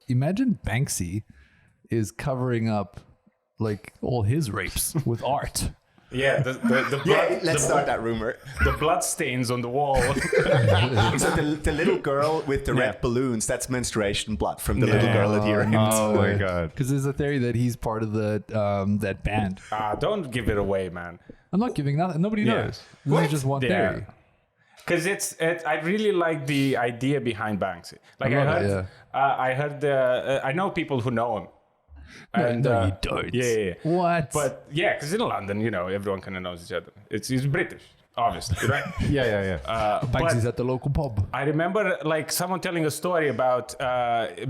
imagine Banksy is covering up like all his rapes with art. Yeah, the blood, let's start that rumor. The blood stains on the wall. So the little girl with the red balloons, that's menstruation blood from the little girl at your end. Oh my God. Because there's a theory that he's part of that band. Don't give it away, man. I'm not giving that. Nobody knows. This is just one theory. Because I really like the idea behind Banksy. Like I heard I know people who know him. And, no, you don't. Yeah. What? But yeah, because in London, everyone kind of knows each other. He's British, obviously, right? Yeah. Banksy's at the local pub. I remember like someone telling a story about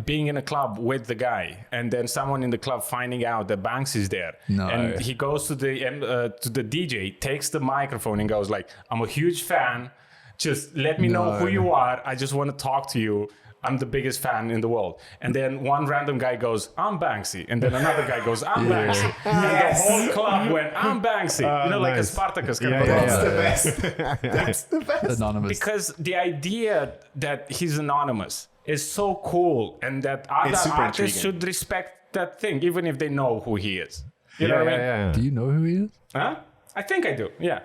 being in a club with the guy, and then someone in the club finding out that Banksy's there. No. And he goes to the DJ, takes the microphone, and goes like, "I'm a huge fan. Just let me know who you are. I just want to talk to you. I'm the biggest fan in the world." And then one random guy goes, "I'm Banksy." And then another guy goes, "I'm Banksy." And the whole club went, "I'm Banksy." Like a Spartacus kind of. That's the best. That's the best. Anonymous. Because the idea that he's anonymous is so cool, and that other artists should respect that thing, even if they know who he is. You know what I mean? Yeah. Do you know who he is? Huh? I think I do. Yeah.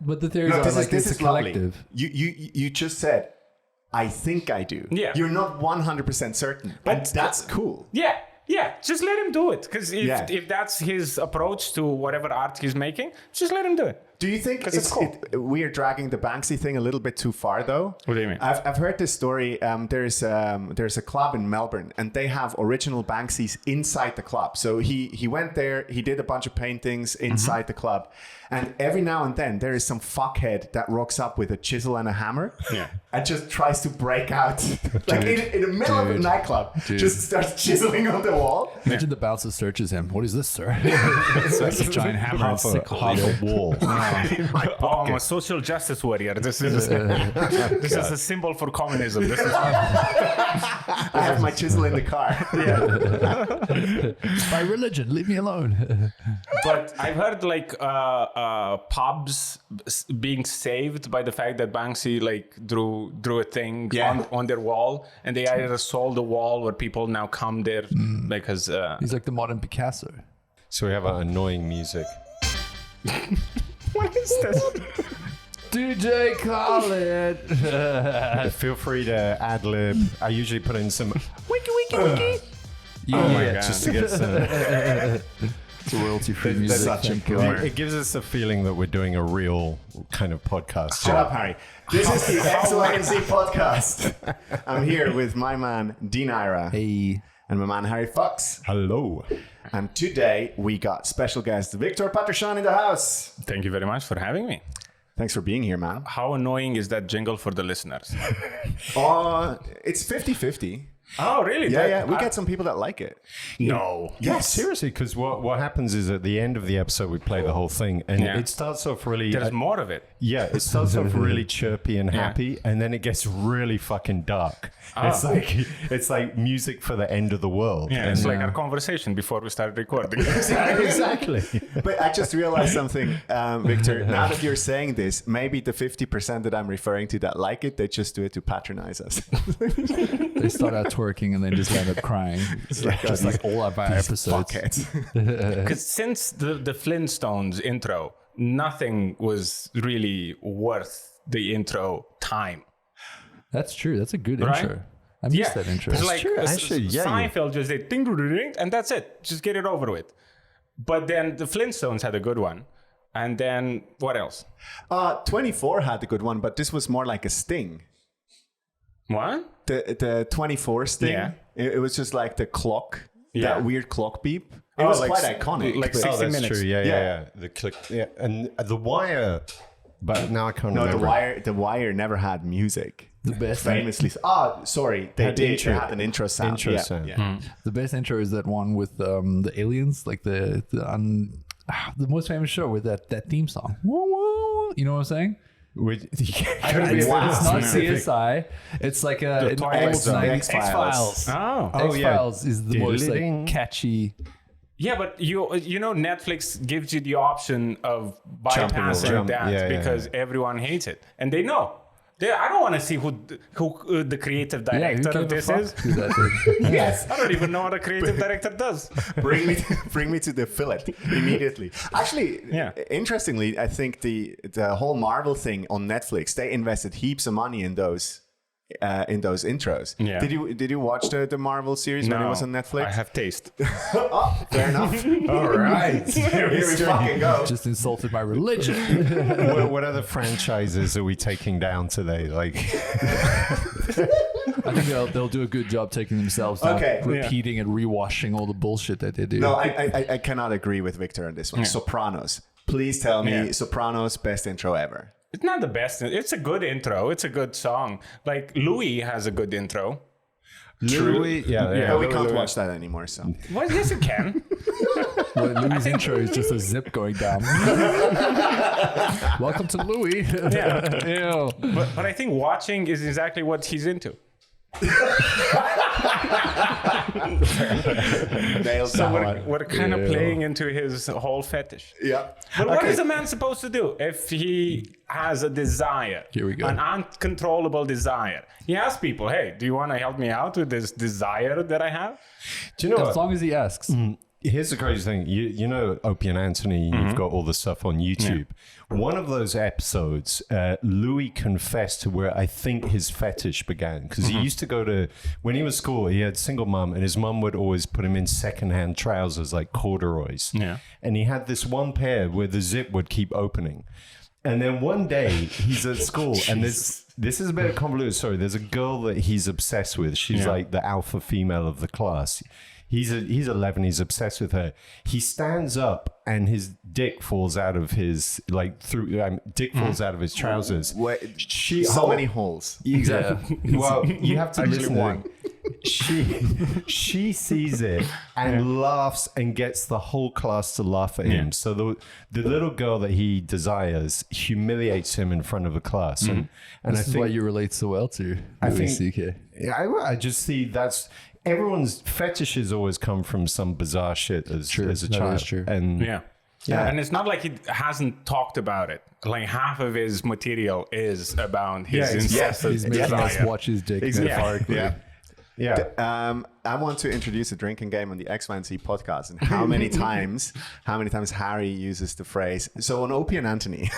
But the theories are like it's a collective. You just said, "I think I do." Yeah. You're not 100% certain, but that's cool. Yeah. Just let him do it. Because if that's his approach to whatever art he's making, just let him do it. Do you think it's cool. We're dragging the Banksy thing a little bit too far, though? What do you mean? I've heard this story. There's a club in Melbourne, and they have original Banksys inside the club. So he went there, he did a bunch of paintings inside the club, and every now and then there is some fuckhead that rocks up with a chisel and a hammer, and just tries to break out, like in the middle of a nightclub, just starts chiseling on the wall. Imagine the bouncer searches him. What is this, sir? It's a giant hammer and sickle. Half a wall. I'm a social justice warrior. This is a symbol for communism. This is I have my chisel in the car. By religion, leave me alone. But I've heard like pubs being saved by the fact that Banksy like drew a thing on their wall, and they either sold the wall where people now come there because He's like the modern Picasso. So we have annoying music. What is this? DJ Khaled. Feel free to ad lib. I usually put in some Wiki. oh my God. Just to get some. It's royalty-free music. Such a boomer. It gives us a feeling that we're doing a real kind of podcast. Shut up, Harry. This is the XYZ podcast. I'm here with my man, Dean Ira. Hey. And my man, Harry Fox. Hello. And today we got special guest Victor Pãtrãşcan in the house. Thank you very much for having me. Thanks for being here, man. How annoying is that jingle for the listeners? It's 50-50. Oh, really? Yeah. We get some people that like it. No. Yes, seriously, because what happens is at the end of the episode we play the whole thing, and it starts off really. There's more of it. Yeah, it starts off really chirpy and happy, and then it gets really fucking dark. It's like music for the end of the world. Yeah, it's like our conversation before we started recording. Exactly. But I just realized something, Victor. Now that you're saying this, maybe the 50% that I'm referring to that like it, they just do it to patronize us. They start out twerking and then just end up crying. It's like all of our episodes. Because since the Flintstones intro, nothing was really worth the intro time. That's true. That's a good intro. I missed that intro. It's like true. Actually, Seinfeld just did ding, ding, ding, and that's it. Just get it over with. But then the Flintstones had a good one. And then what else? 24 had a good one, but this was more like a sting. What? The 24 sting. Yeah. It was just like the clock, Yeah. that weird clock beep. It was like quite iconic. like but- 60 that's minutes. true. Yeah. The click. Yeah, and the wire. But now I can't remember. The Wire never had music. The best Famously. Sorry. They did. They had an intro sound. Intro sound. Yeah. The best intro is that one with the aliens, like the most famous show with that theme song. You know what I'm saying? It's not CSI. It's like a X-Files. X-Files is the most like catchy. Yeah, but you know Netflix gives you the option of bypassing Jump. that Yeah, because everyone hates it, and they know. Yeah, I don't want to see who the creative director of this is. Yes. I don't even know what a creative director does. Bring me to the fillet immediately. Actually, interestingly, I think the whole Marvel thing on Netflix, they invested heaps of money in those intros. Yeah. Did you watch the Marvel series when it was on Netflix? I have taste. Oh, fair enough. All right. Here we fucking go. Just insulted my religion. What other franchises are we taking down today? Like, I think they'll do a good job taking themselves down, repeating and rewashing all the bullshit that they do. No, I cannot agree with Victor on this one. Sopranos. Please tell me Sopranos best intro ever. It's not the best. It's a good intro. It's a good song. Like Louis has a good intro. Louis, But we can't watch that anymore. So Well, yes, you can. Well, Louis' intro is just a zip going down. Welcome to Louis. Yeah. Ew. But I think watching is exactly what he's into. So we're kind of playing into his whole fetish. yeah. But what is a man supposed to do if he has a desire? Here we go. An uncontrollable desire. He asks people, hey, do you want to help me out with this desire that I have? do you know As what? long as he asks. Here's the crazy thing. You know Opie and Anthony, you've got all the stuff on YouTube. One of those episodes, Louis confessed to where I think his fetish began. Because he used to go to, when he was school, he had single mom, and his mom would always put him in secondhand trousers like corduroys. Yeah. And he had this one pair where the zip would keep opening. And then one day he's at school and this is a bit convoluted. Sorry, there's a girl that he's obsessed with. She's like the alpha female of the class. He's 11. He's obsessed with her. He stands up and his dick falls out of his falls out of his trousers. Many holes. Exactly. Well, you have to listen to one. She sees it and laughs and gets the whole class to laugh at him. So the little girl that he desires humiliates him in front of a class. And This I is think why you relate so well to I Louis think- C.K. I just see that's everyone's fetishes always come from some bizarre shit as a That child. is true. And Yeah. And it's not like he hasn't talked about it. Like half of his material is about his incessant He's making us desire. watch his dick Exactly. metaphorically. yeah. I want to introduce a drinking game on the X1C podcast, and how many times Harry uses the phrase. So on Opie and Anthony.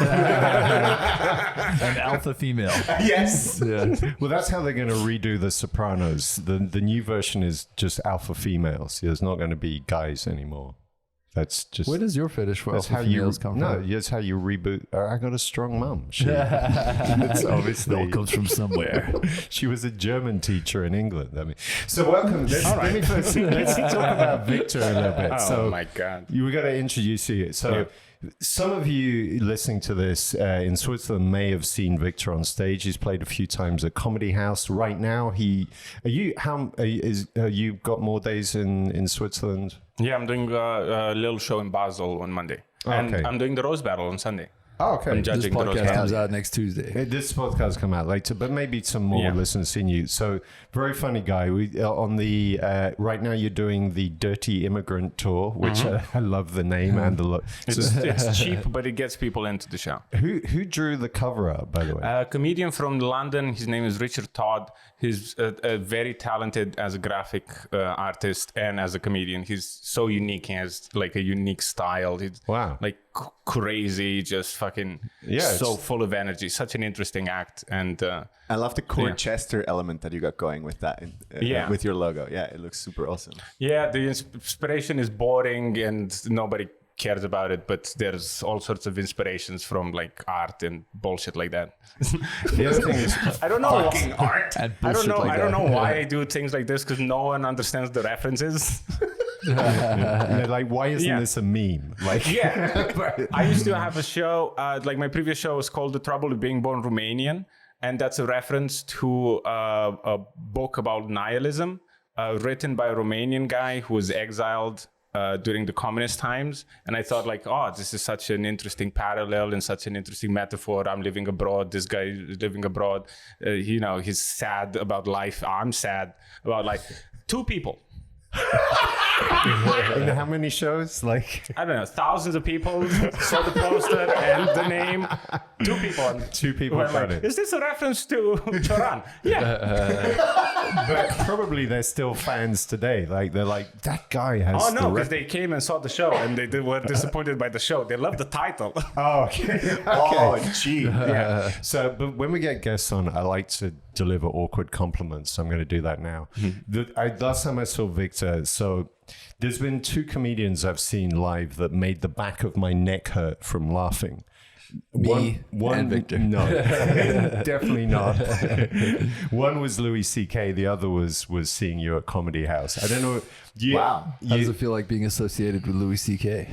An alpha female. Yes. Yeah. Well, that's how they're going to redo The Sopranos. The new version is just alpha females. There's not going to be guys anymore. That's just. Where does your fetish for That's alpha how you females come no. from? That's how you reboot. I got a strong mum. It's obviously It all comes from somewhere. She was a German teacher in England. I mean, so welcome. Let's talk about Victor a little bit. Oh my God. We got to introduce you. So some of you listening to this in Switzerland may have seen Victor on stage. He's played a few times at Comedy House. Right now, you got more days in Switzerland? Yeah, I'm doing a little show in Basel on Monday. And I'm doing the Rose Battle on Sunday. Oh, okay. I'm This judging the Rose podcast Battle. comes out next Tuesday. This podcast come out later, but maybe some more listeners seen you. So very funny guy. We on the right now you're doing the Dirty Immigrant tour, which I love the name and the look. It's cheap, but it gets people into the show. Who drew the cover up, by the way? A comedian from London. His name is Richard Todd. He's very talented as a graphic artist and as a comedian. He's so unique. He has like a unique style. He's like crazy, just fucking so full of energy. Such an interesting act. And I love the Court Chester element that you got going with that, with your logo. Yeah, it looks super awesome. Yeah, the inspiration is boring and nobody cares about it, but there's all sorts of inspirations from like art and bullshit like that. The other thing is, I don't know Fucking art. And I don't bullshit know. like I don't that. know why I do things like this, because no one understands the references. and they're like, why isn't this a meme? Like, I used to have a show. Like my previous show was called "The Trouble with Being Born Romanian," and that's a reference to a book about nihilism, written by a Romanian guy who was exiled during the communist times. And I thought like, oh, this is such an interesting parallel and such an interesting metaphor. I'm living abroad. This guy is living abroad. He's sad about life. I'm sad about life. Two people In how many shows? Like I don't know, thousands of people saw the poster and the name. Two people were got like, it. Is this a reference to Choran? Yeah. but probably they're still fans today. Like they're like, that guy has. Oh no, because they came and saw the show and they were disappointed by the show. They loved the title. Oh, okay. Oh, gee. Yeah. So, but when we get guests on, I like to deliver awkward compliments. So I'm going to do that now. Last time I saw Victor, so there's been 2 comedians I've seen live that made the back of my neck hurt from laughing. Me and Victor. No, definitely not. One was Louis C.K. The other was seeing you at Comedy House. I don't know. Wow. How does it feel like being associated with Louis C.K.?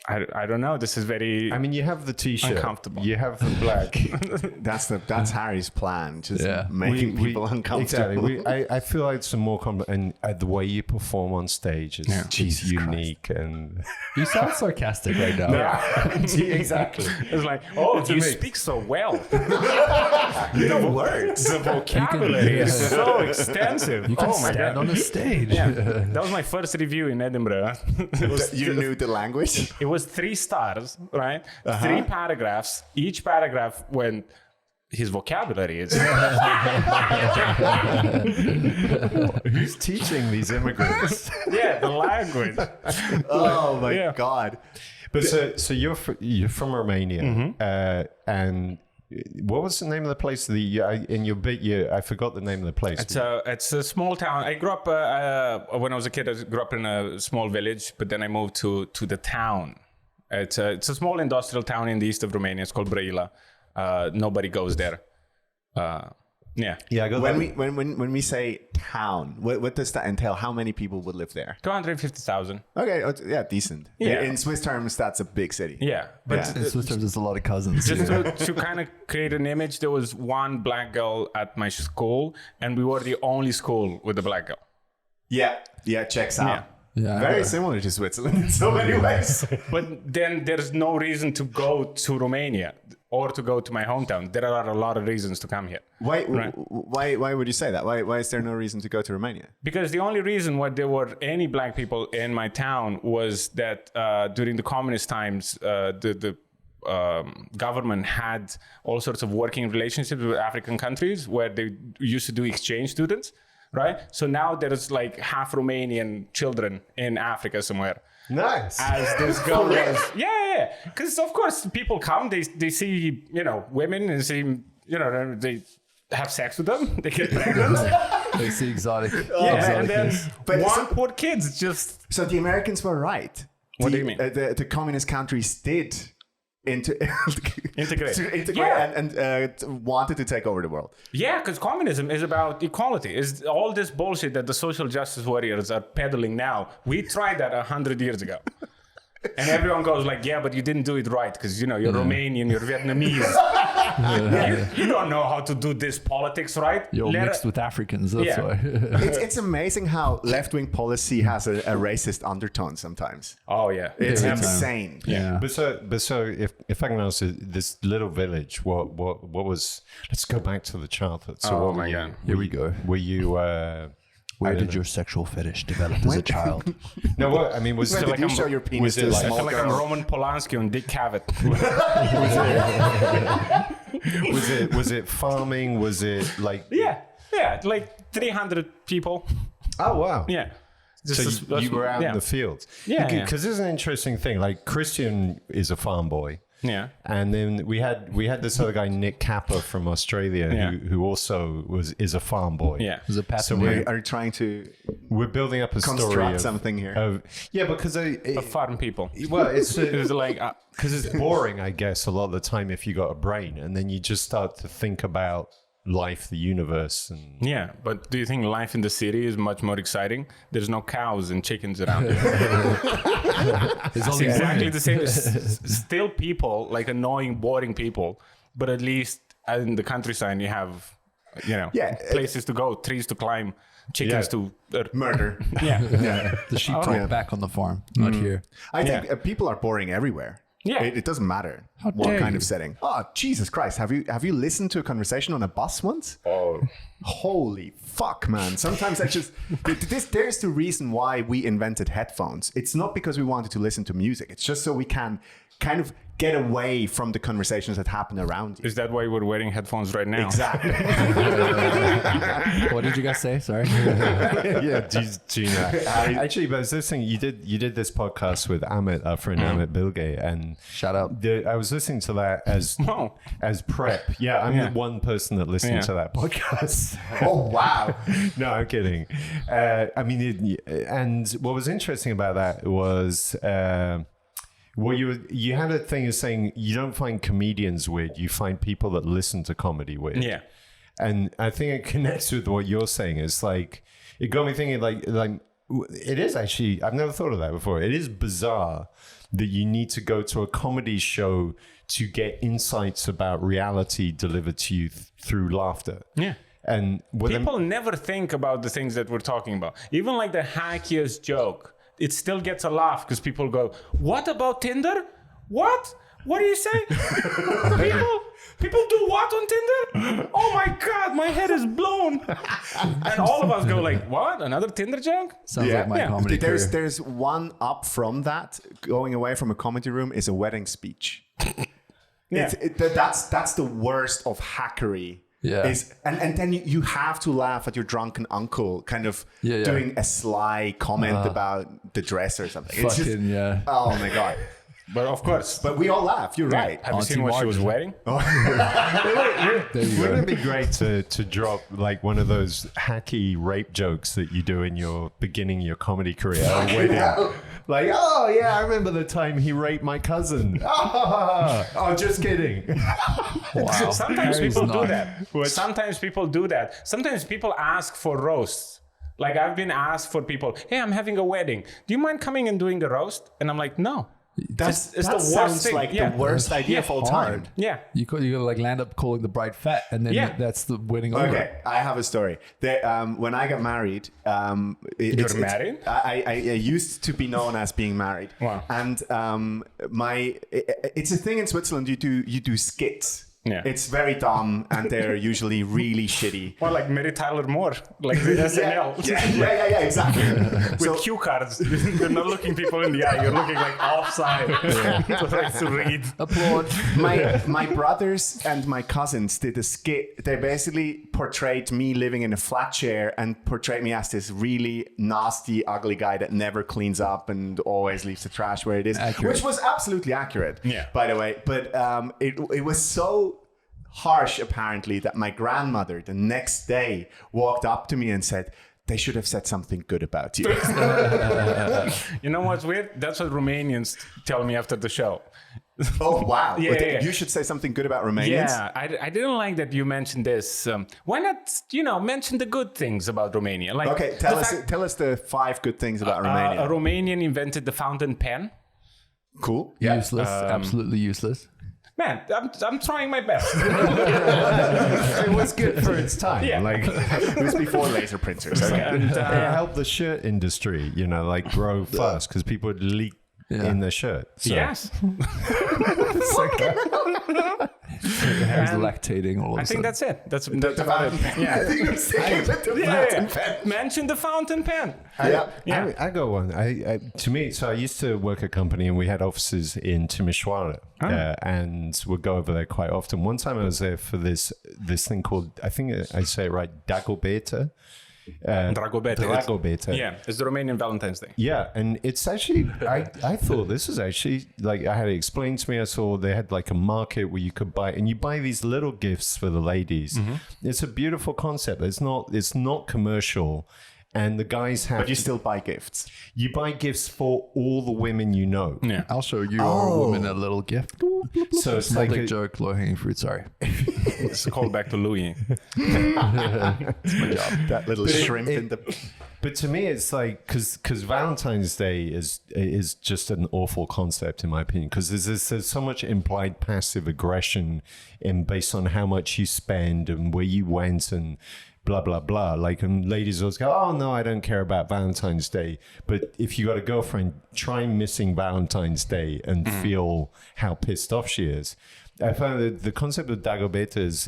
I don't know. This is very. I mean, you have the T-shirt. Uncomfortable. You have the black. That's Harry's plan, just making people uncomfortable. Exactly. I feel like some more and the way you perform on stage is unique and. You sound sarcastic right now. Exactly. It's like, you speak so well. The words. The vocabulary is so extensive. You can stand on a stage. Yeah. That was my first review in Edinburgh. You knew the language? It was 3 stars, right? 3 paragraphs. Each paragraph went, his vocabulary is. Who's teaching these immigrants? Yeah, the language. Oh my God. But so you're from Romania, and what was the name of the place? In your bit, I forgot the name of the place. It's a small town. I grew up when I was a kid. I grew up in a small village, but then I moved to the town. It's a small industrial town in the east of Romania. It's called Brăila. Nobody goes there. Yeah. I got when we say town, what does that entail? How many people would live there? 250,000. Okay, yeah, decent. Yeah. In Swiss terms, that's a big city. Yeah, but In Swiss terms, there's a lot of cousins. just to kind of create an image, there was one black girl at my school, and we were the only school with a black girl. Yeah, checks out. Yeah. Very similar to Switzerland in so many ways. But then there's no reason to go to Romania or to go to my hometown. There are a lot of reasons to come here. Why would you say that? Why is there no reason to go to Romania? Because the only reason why there were any black people in my town was that during the communist times, the government had all sorts of working relationships with African countries where they used to do exchange students, right? So now there's like half Romanian children in Africa somewhere. Nice. As this girl was, yeah. Because of course people come, they see, women and see, they have sex with them, they get pregnant. They see exotic. And then But poor kids just. So the Americans were right. What do you mean? The communist countries did Integrate. and wanted to take over the world. Yeah, because communism is about equality. Is all this bullshit that the social justice warriors are peddling now. We tried that 100 years ago. And everyone goes like, yeah, but you didn't do it right because, you're Romanian, you're Vietnamese. You don't know how to do this politics, right? You're mixed with Africans, that's why. It's amazing how left-wing policy has a racist undertone sometimes. Oh, yeah. It's insane. Yeah. But so if I can ask you, this little village, what was? Let's go back to the childhood. So Oh what my were you? God. Here we go. Were you? Where did your sexual fetish develop as a child? No, what I mean was When it did like you show your penis was to it a like, small I feel like I'm girl? Roman Polanski on Dick Cavett. was it farming? Was it like? Yeah, like 300 people. Oh wow. Yeah. So you were out in the fields. Yeah, yeah. Because this is an interesting thing. Like Christian is a farm boy. Yeah. And then we had this other guy, Nick Kappa from Australia, who also is a farm boy. Yeah. It was a pattern. So Are you trying to we're building up a story construct of, something here? because Farm people. well, it's It's like because it's boring, I guess, a lot of the time if you got a brain, and then you just start to think about life, the universe, and yeah, but do you think life in the city is much more exciting? There's no cows and chickens around here. It's It's only exactly the same. Still people, like annoying, boring people, but at least in the countryside you have, places to go, trees to climb, chickens to Murder. yeah. Yeah. the sheep talk back on the farm, not here. I think people are boring everywhere. Yeah. It doesn't matter How what dare kind you. of setting. Oh, Jesus Christ. Have you listened to a conversation on a bus once? Oh. Holy fuck, man. Sometimes I just... There's the reason why we invented headphones. It's not because we wanted to listen to music. It's just so we can kind of get away from the conversations that happen around you. Is that why we're wearing headphones right now? Exactly. What did you guys say? Sorry. Yeah, Gina. Actually, but I was listening. You did this podcast with Amit, our friend Amit Bilge, and Shout out. I was listening to that as Oh. as prep. Yeah, I'm the one person that listened Yeah. to that podcast. Oh, wow. No, I'm kidding. I mean, and what was interesting about that was. Well, you had a thing of saying you don't find comedians weird, you find people that listen to comedy weird. Yeah. And I think it connects with what you're saying. It's like, it got me thinking like it is actually, I've never thought of that before. It is bizarre that you need to go to a comedy show to get insights about reality delivered to you through laughter. Yeah. And People never think about the things that we're talking about. Even like the hackiest joke, it still gets a laugh because people go, "What about Tinder? What? What do you say? people do what on Tinder? Oh my God, my head is blown." And all of us go like, "What? Another Tinder joke?" Sounds like my comedy career. There's one up from that. Going away from a comedy room is a wedding speech. Yeah. That's the worst of hackery. Yeah. And then you have to laugh at your drunken uncle kind of Yeah. doing a sly comment about the dress or something. It's just, Fucking yeah. oh my God. But of course. But we all laugh. You're right. Have you Auntie seen what she was Margaret. wearing? There you Wouldn't go. it be great to drop like one of those hacky rape jokes that you do in your beginning of your comedy career at a wedding? Like, oh yeah, I remember the time he raped my cousin. Oh, just kidding. Wow. Sometimes Harry's people do not- that. Sometimes people do that. Sometimes people ask for roasts. Like I've been asked for people, "Hey, I'm having a wedding. Do you mind coming and doing the roast?" And I'm like, "No." It's the that worst sounds thing. like Yeah. the worst idea of all time. Hard. Yeah. You gotta like land up calling the bride fat, and then Yeah. that's the winning over. Okay, I have a story. When I got married, married? I used to be known as being married. Wow. And it's a thing in Switzerland. You do skits. Yeah. It's very dumb, and they're usually really shitty. Or like Mary Tyler Moore, like the SNL. Yeah, exactly. With cue cards. You're not looking people in the eye. You're looking like offside. to read. Applaud. My brothers and my cousins did a skit. They basically portrayed me living in a flat chair and portrayed me as this really nasty, ugly guy that never cleans up and always leaves the trash where it is, Accurate. which was absolutely accurate, Yeah. by the way. But it was so harsh, apparently, that my grandmother the next day walked up to me and said, "They should have said something good about you." You know what's weird? That's what Romanians tell me after the show. Oh, wow. Yeah. You should say something good about Romanians. Yeah, I didn't like that you mentioned this. Why not, mention the good things about Romania? Like, Okay, tell us the 5 good things about Romania. A Romanian invented the fountain pen. Cool. Useless. Absolutely useless. Man, I'm trying my best. It was good for its time. Yeah. Like, It was before laser printers. Okay. And, it helped the shirt industry, like grow fast because people would leak in their shirt. So. yes. Hair's lactating all of a I think sudden. that's it. That's The about fountain it. pen. I think you're saying with the fountain pen. Mention the fountain pen. Yeah. I got one. To me, so I used to work at a company and we had offices in Timișoara and would go over there quite often. One time I was there for this thing called, I think I say it right, Dagobeta. Dragobeta. Yeah, it's the Romanian Valentine's Day. Yeah, and it's actually, I thought this was actually, like, I had it explained to me. I saw they had like a market where you could buy, and you buy these little gifts for the ladies. It's a beautiful concept. It's not commercial. And the guys have, But you still buy gifts. you buy gifts for all the women you know. Yeah. I'll show you our woman a little gift. So it's Small like, dick joke, low hanging fruit. Sorry. It's a call back to Louis. That little shrimp in the... but to me, it's like, because Valentine's Day is just an awful concept in my opinion, because there's so much implied passive aggression based on how much you spend and where you went and blah, blah, blah. Like, and ladies always go, oh, no, I don't care about Valentine's Day. But if you got a girlfriend, try missing Valentine's Day and feel how pissed off she is. I found that the concept of Dagobeta is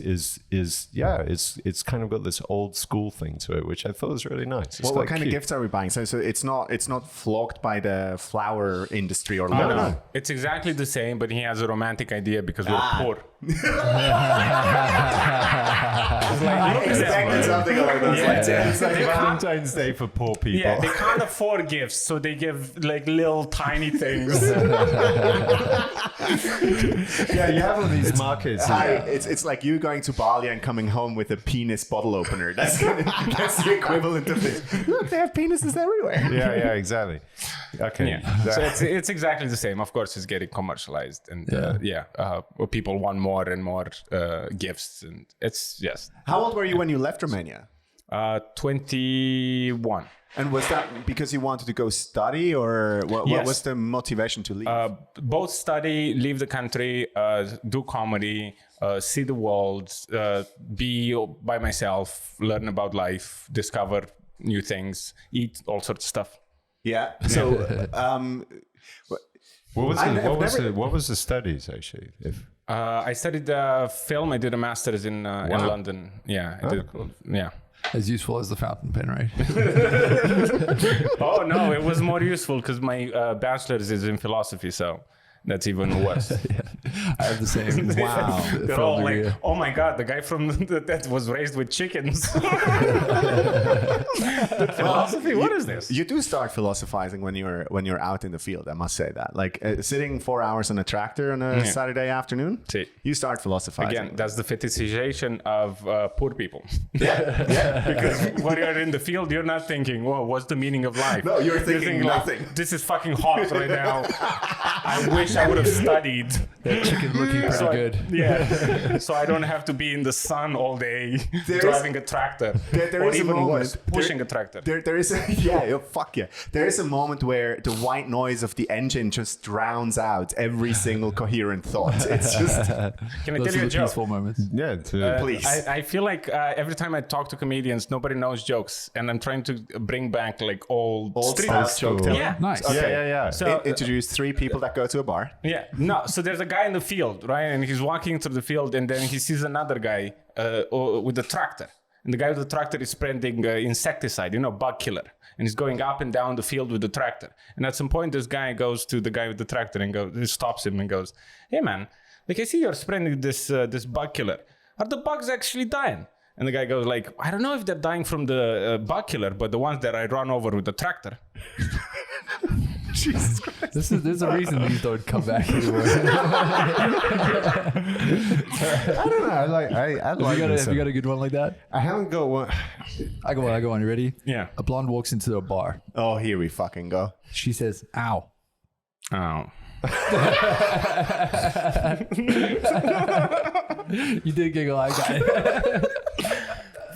it's kind of got this old school thing to it, which I thought was really nice. What kind of gifts are we buying? So it's not flogged by the flower industry or no. It's exactly the same, but he has a romantic idea because we're poor. I expected something along those lines. It's like Valentine's Day for poor people. Yeah, they can't afford gifts, so they give like little tiny things. Yeah, you have all these markets. It's like you going to Bali and coming home with a penis bottle opener. That's the equivalent of this. Look, they have penises everywhere. Yeah, exactly. Okay. Yeah. So it's exactly the same. Of course, it's getting commercialized, and people want more and more gifts, and it's just. How old were you when you left Romania? 21. And was that because you wanted to go study, or what was the motivation to leave? Both study, leave the country, do comedy, see the world, be by myself, learn about life, discover new things, eat all sorts of stuff. Yeah. So, what was the studies actually? I studied film. I did a master's in London. Yeah. I did. Yeah. As useful as the fountain pen, right? Oh no, it was more useful because my bachelor's is in philosophy, so that's even worse. I have the same. Wow. They're all like, oh my God, the guy from that was raised with chickens. Philosophy, what is this? You do start philosophizing when you're out in the field. I must say that, like sitting 4 hours on a tractor on a Saturday afternoon, you start philosophizing. Again, that's the fetishization of poor people. Yeah. Because when you're in the field, you're not thinking, "Whoa, what's the meaning of life?" No, you're thinking nothing. Like, this is fucking hot right now. I wish I would have studied. That chicken looking pretty good. Yeah. So I don't have to be in the sun all day driving a tractor. There is a moment worse, pushing a tractor. There is a There is a moment where the white noise of the engine just drowns out every single coherent thought. It's just. Can I tell you a joke? Peaceful moments. Yeah, please. I feel like every time I talk to comedians, nobody knows jokes, and I'm trying to bring back like old street joke. Yeah. Nice. Okay. Yeah. So introduce 3 people that go to a bar. Yeah, no. So there's a guy in the field, right? And he's walking through the field, and then he sees another guy with a tractor. And the guy with the tractor is spraying insecticide, bug killer. And he's going up and down the field with the tractor. And at some point, this guy goes to the guy with the tractor and stops him and goes, "Hey, man, like I see you're spraying this bug killer. Are the bugs actually dying?" And the guy goes like, "I don't know if they're dying from the bug killer, but the ones that I run over with the tractor." Jesus Christ. There's a reason these don't come back anymore. I don't know. I like Have you got a good one like that? I haven't got one. I got one. You ready? Yeah. A blonde walks into a bar. Oh, here we fucking go. She says, "Ow." Oh. You did giggle. I got it.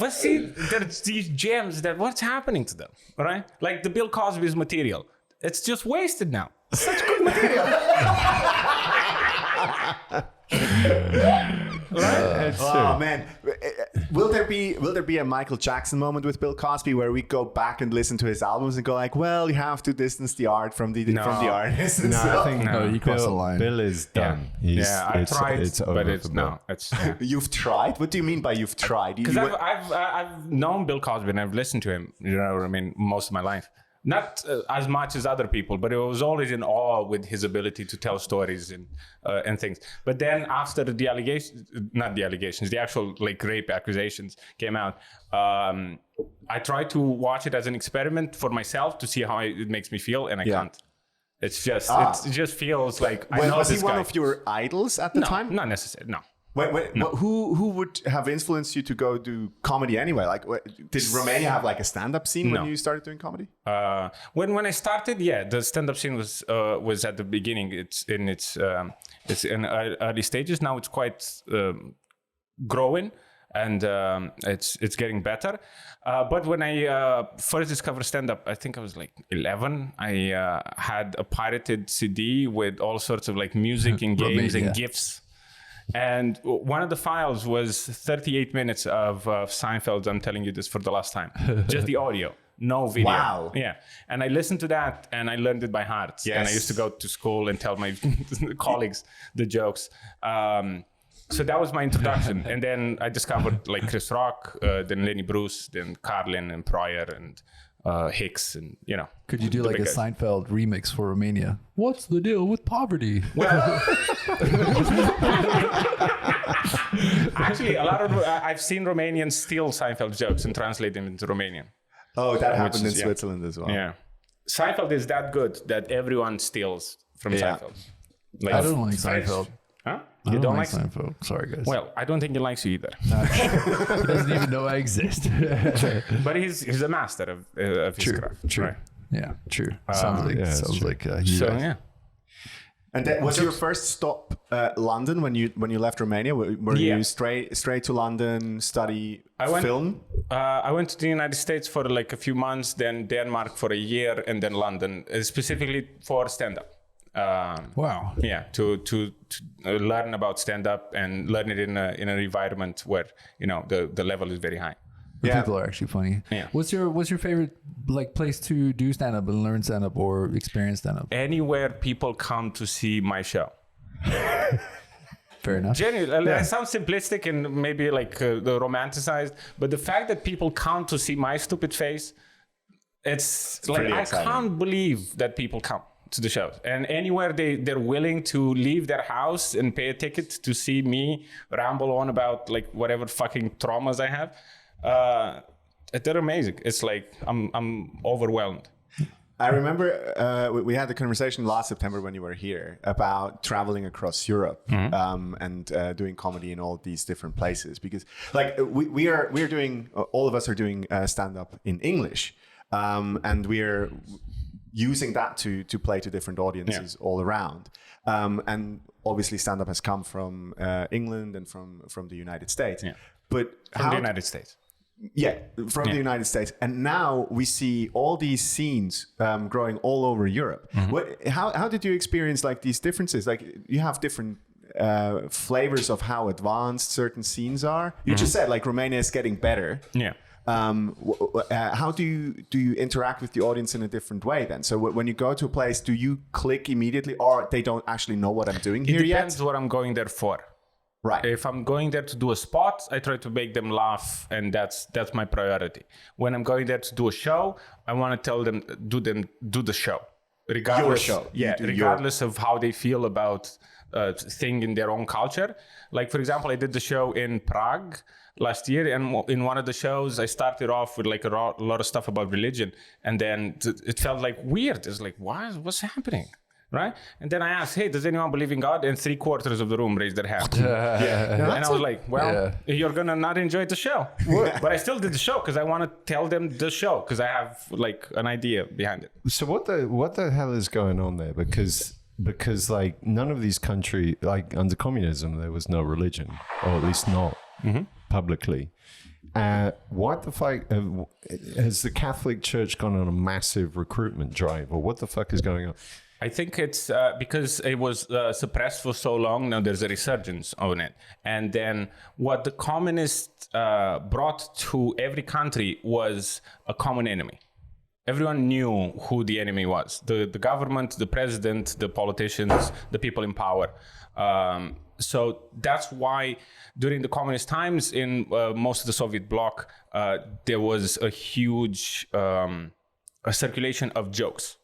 But see, there's these gems that what's happening to them, right? Like the Bill Cosby's material. It's just wasted now. Such good material. Right? Oh man, will there be a Michael Jackson moment with Bill Cosby where we go back and listen to his albums and go like, well, you have to distance the art from the artist? No, I think you crossed the line. Bill is done. I tried, it's over but it's for no. It's yeah. You've tried? What do you mean by you've tried? Because I've known Bill Cosby and I've listened to him. Most of my life. Not as much as other people, but I was always in awe with his ability to tell stories and things. But then after the actual like rape accusations came out, I tried to watch it as an experiment for myself to see how it makes me feel, and I can't. It's just it just feels like I know was this he one guy. of your idols at the time? Not necessarily. No. Who would have influenced you to go do comedy anyway? Like, did Romania have like a stand-up scene when you started doing comedy? When I started, the stand-up scene was at the beginning. It's in early stages now. It's quite growing, and it's getting better. But when I first discovered stand-up, I think I was like 11. I had a pirated CD with all sorts of like music and games and GIFs. And one of the files was 38 minutes of Seinfeld. I'm telling you this for the last time. Just the audio, no video. Wow. Yeah. And I listened to that and I learned it by heart. Yes. And I used to go to school and tell my colleagues the jokes. So that was my introduction. And then I discovered like Chris Rock, then Lenny Bruce, then Carlin and Pryor and Hicks, and you know. Could you do like a Seinfeld remix for Romania? What's the deal with poverty? Well, actually, I've seen Romanians steal Seinfeld jokes and translate them into Romanian. Oh, that happened in Switzerland as well. Yeah, Seinfeld is that good that everyone steals from Seinfeld. Like, I don't like Seinfeld. Huh? You don't like Seinfeld. Sorry, guys. Well, I don't think he likes you either. He doesn't even know I exist. But he's a master of his craft. True. Right? Yeah, true. Sounds like So yeah. And that was your first stop London when you left Romania? Were you straight to London, study film? I went to the United States for like a few months, then Denmark for a year, and then London, specifically for stand-up. wow. Yeah, to learn about stand-up and learn it in an environment where the level is very high. People are actually funny. Yeah. What's your favorite like place to do stand-up and learn stand-up or experience stand-up? Anywhere people come to see my show. Fair enough. Genuinely, it sounds simplistic and maybe like the romanticized, but the fact that people come to see my stupid face, it's like I can't believe that people come to the shows. And anywhere they're willing to leave their house and pay a ticket to see me ramble on about like whatever fucking traumas I have. They're amazing. It's like I'm overwhelmed. I remember we had the conversation last September when you were here about traveling across Europe and doing comedy in all these different places, because like we are doing, all of us are doing stand up in English, and we're using that to play to different audiences all around. And obviously stand up has come from England and from the United States. Yeah. But from the United States. Yeah, from the United States. And now we see all these scenes growing all over Europe. How did you experience like these differences? Like you have different flavors of how advanced certain scenes are. You just said like Romania is getting better. Yeah. How do you interact with the audience in a different way then? So when you go to a place, do you click immediately, or they don't actually know what I'm doing here yet? It depends what I'm going there for. Right. If I'm going there to do a spot, I try to make them laugh, and that's my priority. When I'm going there to do a show, I want to tell them do the show, regardless. Your show. Yeah, regardless of how they feel about thing in their own culture. Like for example, I did the show in Prague last year, and in one of the shows, I started off with like a lot of stuff about religion, and then it felt like weird. It's like, what's happening? Right? And then I asked, hey, does anyone believe in God? And 3/4 of the room raised their hand. And I was like, well, you're going to not enjoy the show. But I still did the show because I want to tell them the show, because I have like an idea behind it. So what the hell is going on there? Because like none of these countries, like under communism, there was no religion, or at least not publicly. What the fuck? Has the Catholic Church gone on a massive recruitment drive, or what the fuck is going on? I think it's because it was suppressed for so long. Now there's a resurgence on it. And then what the communists brought to every country was a common enemy. Everyone knew who the enemy was. The government, the president, the politicians, the people in power. So that's why during the communist times in most of the Soviet bloc, there was a huge a circulation of jokes,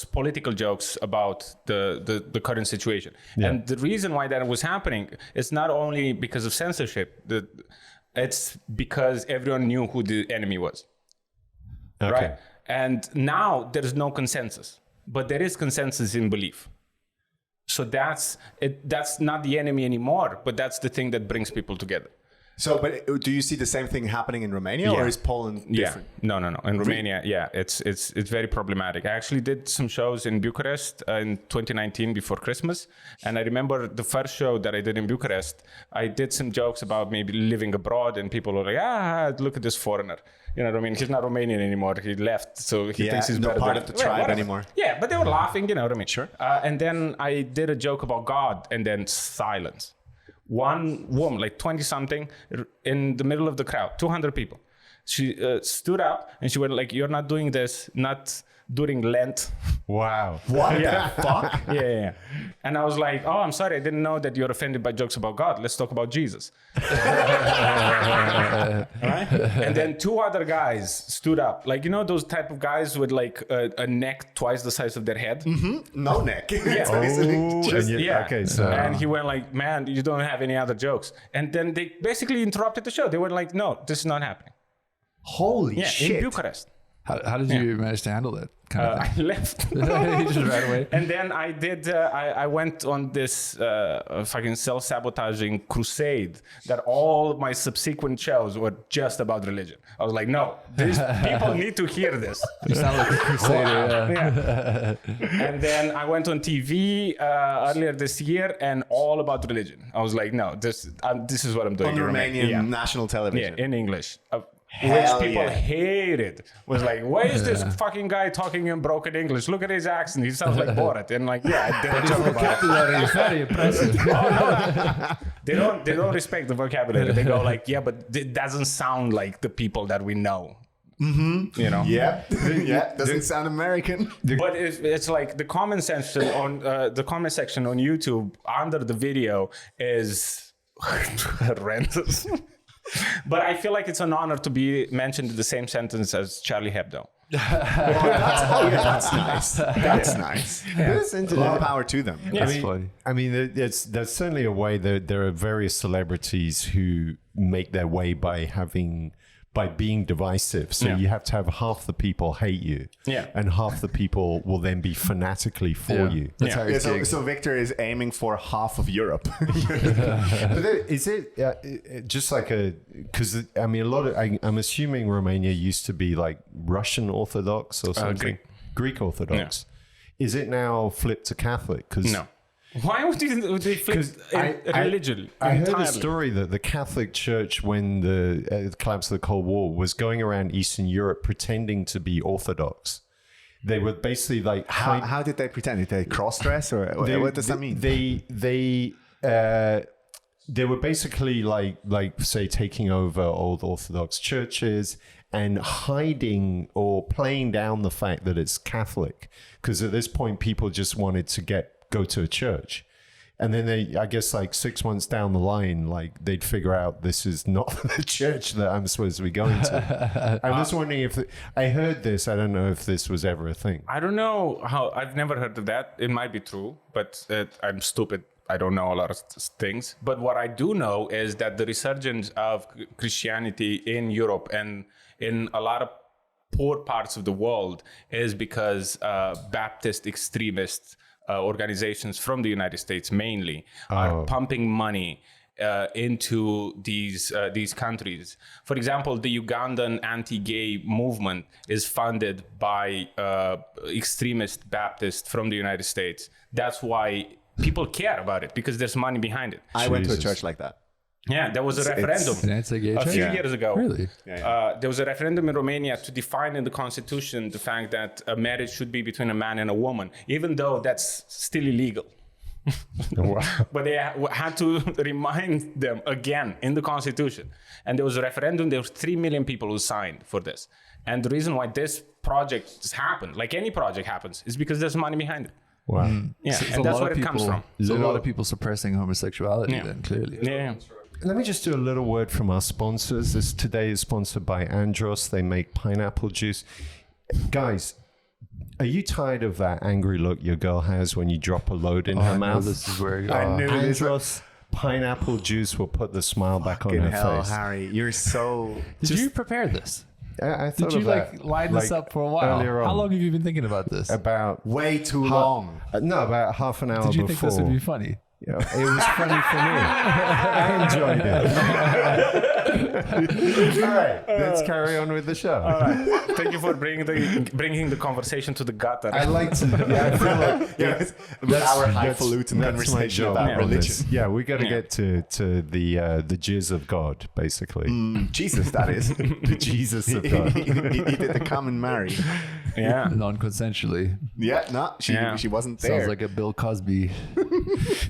political jokes about the current situation. Yeah. And the reason why that was happening is not only because of censorship, it's because everyone knew who the enemy was. Okay. Right? And now there's no consensus, but there is consensus in belief. So that's not the enemy anymore, but that's the thing that brings people together. So, but do you see the same thing happening in Romania, or is Poland different? No. In Romania, it's very problematic. I actually did some shows in Bucharest in 2019 before Christmas. And I remember the first show that I did in Bucharest, I did some jokes about maybe living abroad, and people were like, look at this foreigner. You know what I mean? He's not Romanian anymore. He left, so he thinks he's not better part of the tribe anymore. Yeah, but they were laughing, you know what I mean? Sure. And then I did a joke about God, and then silence. one woman, like 20 something, in the middle of the crowd, 200 people. She stood up and she went like, "You're not doing this, not during Lent." Wow. What Yeah. the fuck? Yeah. And I was like, "Oh, I'm sorry. I didn't know that you're offended by jokes about God. Let's talk about Jesus." Right? And then 2 other guys stood up. Like, those type of guys with like a neck twice the size of their head. No neck. Yeah. Okay, so And he went like, "Man, you don't have any other jokes." And then they basically interrupted the show. They were like, "No, this is not happening." Holy shit. In Bucharest. How did you manage to handle that kind of thing? I left. You just ran away. And then I did. I went on this fucking self-sabotaging crusade that all my subsequent shows were just about religion. I was like, "No, these people need to hear this." You sound like a crusader. Yeah. And then I went on TV earlier this year and all about religion. I was like, "No, this is what I'm doing." On the in Romania. Romanian national television. Yeah, in English. Hell Which people yeah. hated. Was like, "Why is this fucking guy talking in broken English? Look at his accent. He sounds like Borat." And like, yeah, I did a joke about it. Vocabulary is very impressive. They don't respect the vocabulary. They go like, "Yeah, but it doesn't sound like the people that we know." You know? Yeah. Yeah. Doesn't sound American. But it's like the comment section on YouTube under the video is horrendous. But I feel like it's an honor to be mentioned in the same sentence as Charlie Hebdo. That's nice. That's nice. That's interesting. A lot of power to them. I mean, there's certainly a way that there are various celebrities who make their way by being divisive. So you have to have half the people hate you, and half the people will then be fanatically for you. That's how So Victor is aiming for half of Europe. But is it just like because I mean, I'm assuming Romania used to be like Russian Orthodox or something, Greek Orthodox. Yeah. Is it now flipped to Catholic? No. Why would they flip religion? I heard a story that the Catholic Church, when the collapse of the Cold War, was going around Eastern Europe pretending to be Orthodox. They were basically like... How did they pretend? Did they cross-dress? Or what does that mean? They were basically like say taking over old Orthodox churches and hiding or playing down the fact that it's Catholic, because at this point people just wanted to go to a church, and then I guess like 6 months down the line, like they'd figure out this is not the church that I'm supposed to be going to. I'm just wondering if I heard this. I don't know if this was ever a thing. I don't know how. I've never heard of that. It might be true, but I'm stupid. I don't know a lot of things. But what I do know is that the resurgence of Christianity in Europe and in a lot of poor parts of the world is because Baptist extremists organizations from the United States mainly are pumping money into these countries. For example, the Ugandan anti-gay movement is funded by extremist Baptists from the United States. That's why people care about it, because there's money behind it. I went to a church like that. Yeah, there was a referendum a few years ago. Really? There was a referendum in Romania to define in the constitution the fact that a marriage should be between a man and a woman, even though that's still illegal. Wow. But they had to remind them again in the constitution. And there was a referendum. There was 3 million people who signed for this. And the reason why this project happened, like any project happens, is because there's money behind it. Wow. Yeah, and that's where it comes from. There's a lot of people suppressing homosexuality then, clearly. Yeah. Let me just do a little word from our sponsors. This today is sponsored by Andros. They make pineapple juice. Guys, are you tired of that angry look your girl has when you drop a load in her mouth? This is where I knew Andros pineapple juice will put the smile back on her face. Harry, you're so... Did you prepare this? I thought Did you of that, line this up for a while? earlier on. How long have you been tthinking about this? About way too long. No, about half an hour before. Did you think this would be funny? Yeah, it was funny for me. I enjoyed it. All right, let's carry on with the show. All right. Thank you for bringing the conversation to the gutter. I like to. Yeah, I feel like that's our highfalutin conversation about religion. Yeah, we got to get to the jizz of God, basically. Jesus, that is. The Jesus of God. he did the come and marry. Yeah. Non-consensually. Yeah, no, she wasn't there. Sounds like a Bill Cosby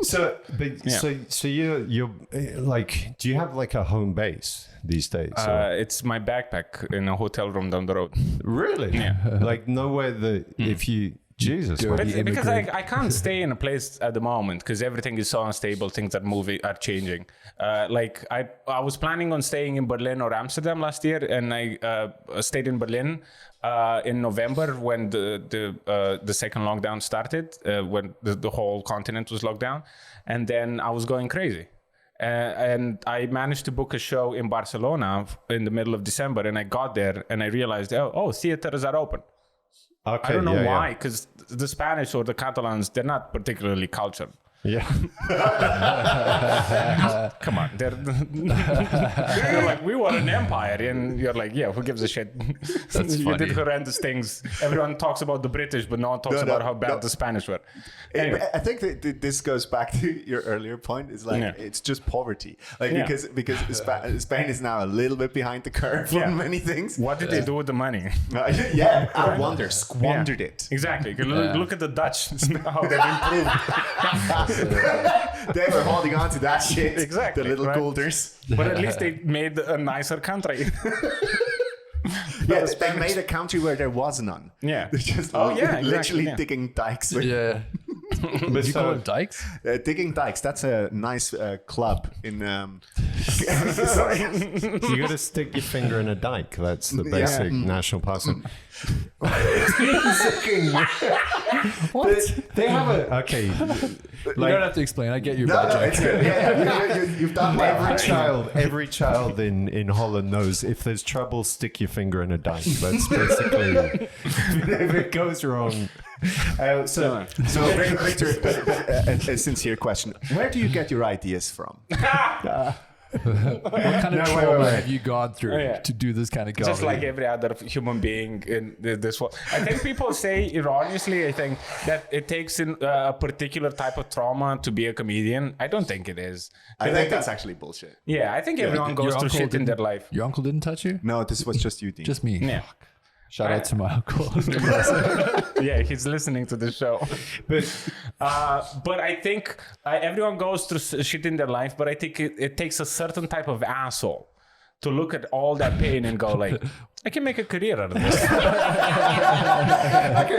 So you're like, do you have like a home base these days? It's my backpack in a hotel room down the road. Really? Yeah. Like nowhere that if you Jesus. Because I can't stay in a place at the moment because everything is so unstable. Things are changing. Like I was planning on staying in Berlin or Amsterdam last year, and I stayed in Berlin in November when the second lockdown started, when the whole continent was locked down, and then I was going crazy. And I managed to book a show in Barcelona in the middle of December, and I got there and I realized, oh, theaters are open. Okay, I don't know why, because the Spanish or the Catalans, they're not particularly cultured. Yeah. Come on. They're like, we were an empire. And you're like, yeah, who gives a shit? You did horrendous things. Everyone talks about the British, but no one talks about how bad the Spanish were. Anyway. I think that this goes back to your earlier point. It's like, it's just poverty. Like, because Spain is now a little bit behind the curve on many things. What did they do with the money? I wonder. Squandered it. Exactly. Look at the Dutch, how they've improved. They were holding on to that shit. Exactly. The little guilders. But at least they made a nicer country. They made a country where there was none. Yeah. They're just literally digging dikes. Yeah. But you call it dikes? Digging dikes. That's a nice club in. You got to stick your finger in a dike. That's the basic national pastime. What? They have a you don't have to explain. I get your bad joke. You've done well. Every child in Holland knows if there's trouble, stick your finger in a dike. That's basically if it goes wrong. So Victor, a sincere question: where do you get your ideas from? What kind of trauma have you gone through to do this kind of comedy? Just like every other human being in this world. I think people say, erroneously, I think that it takes a particular type of trauma to be a comedian. I don't think it is. I think that's actually bullshit. Yeah, I think everyone goes through shit in their life. Your uncle didn't touch you? No, this was just you, Dean. Just me. Yeah. Shout out to my uncle. Yeah, he's listening to the show. But I think everyone goes through shit in their life, but I think it takes a certain type of asshole to look at all that pain and go like, I can make a career out of this. Okay,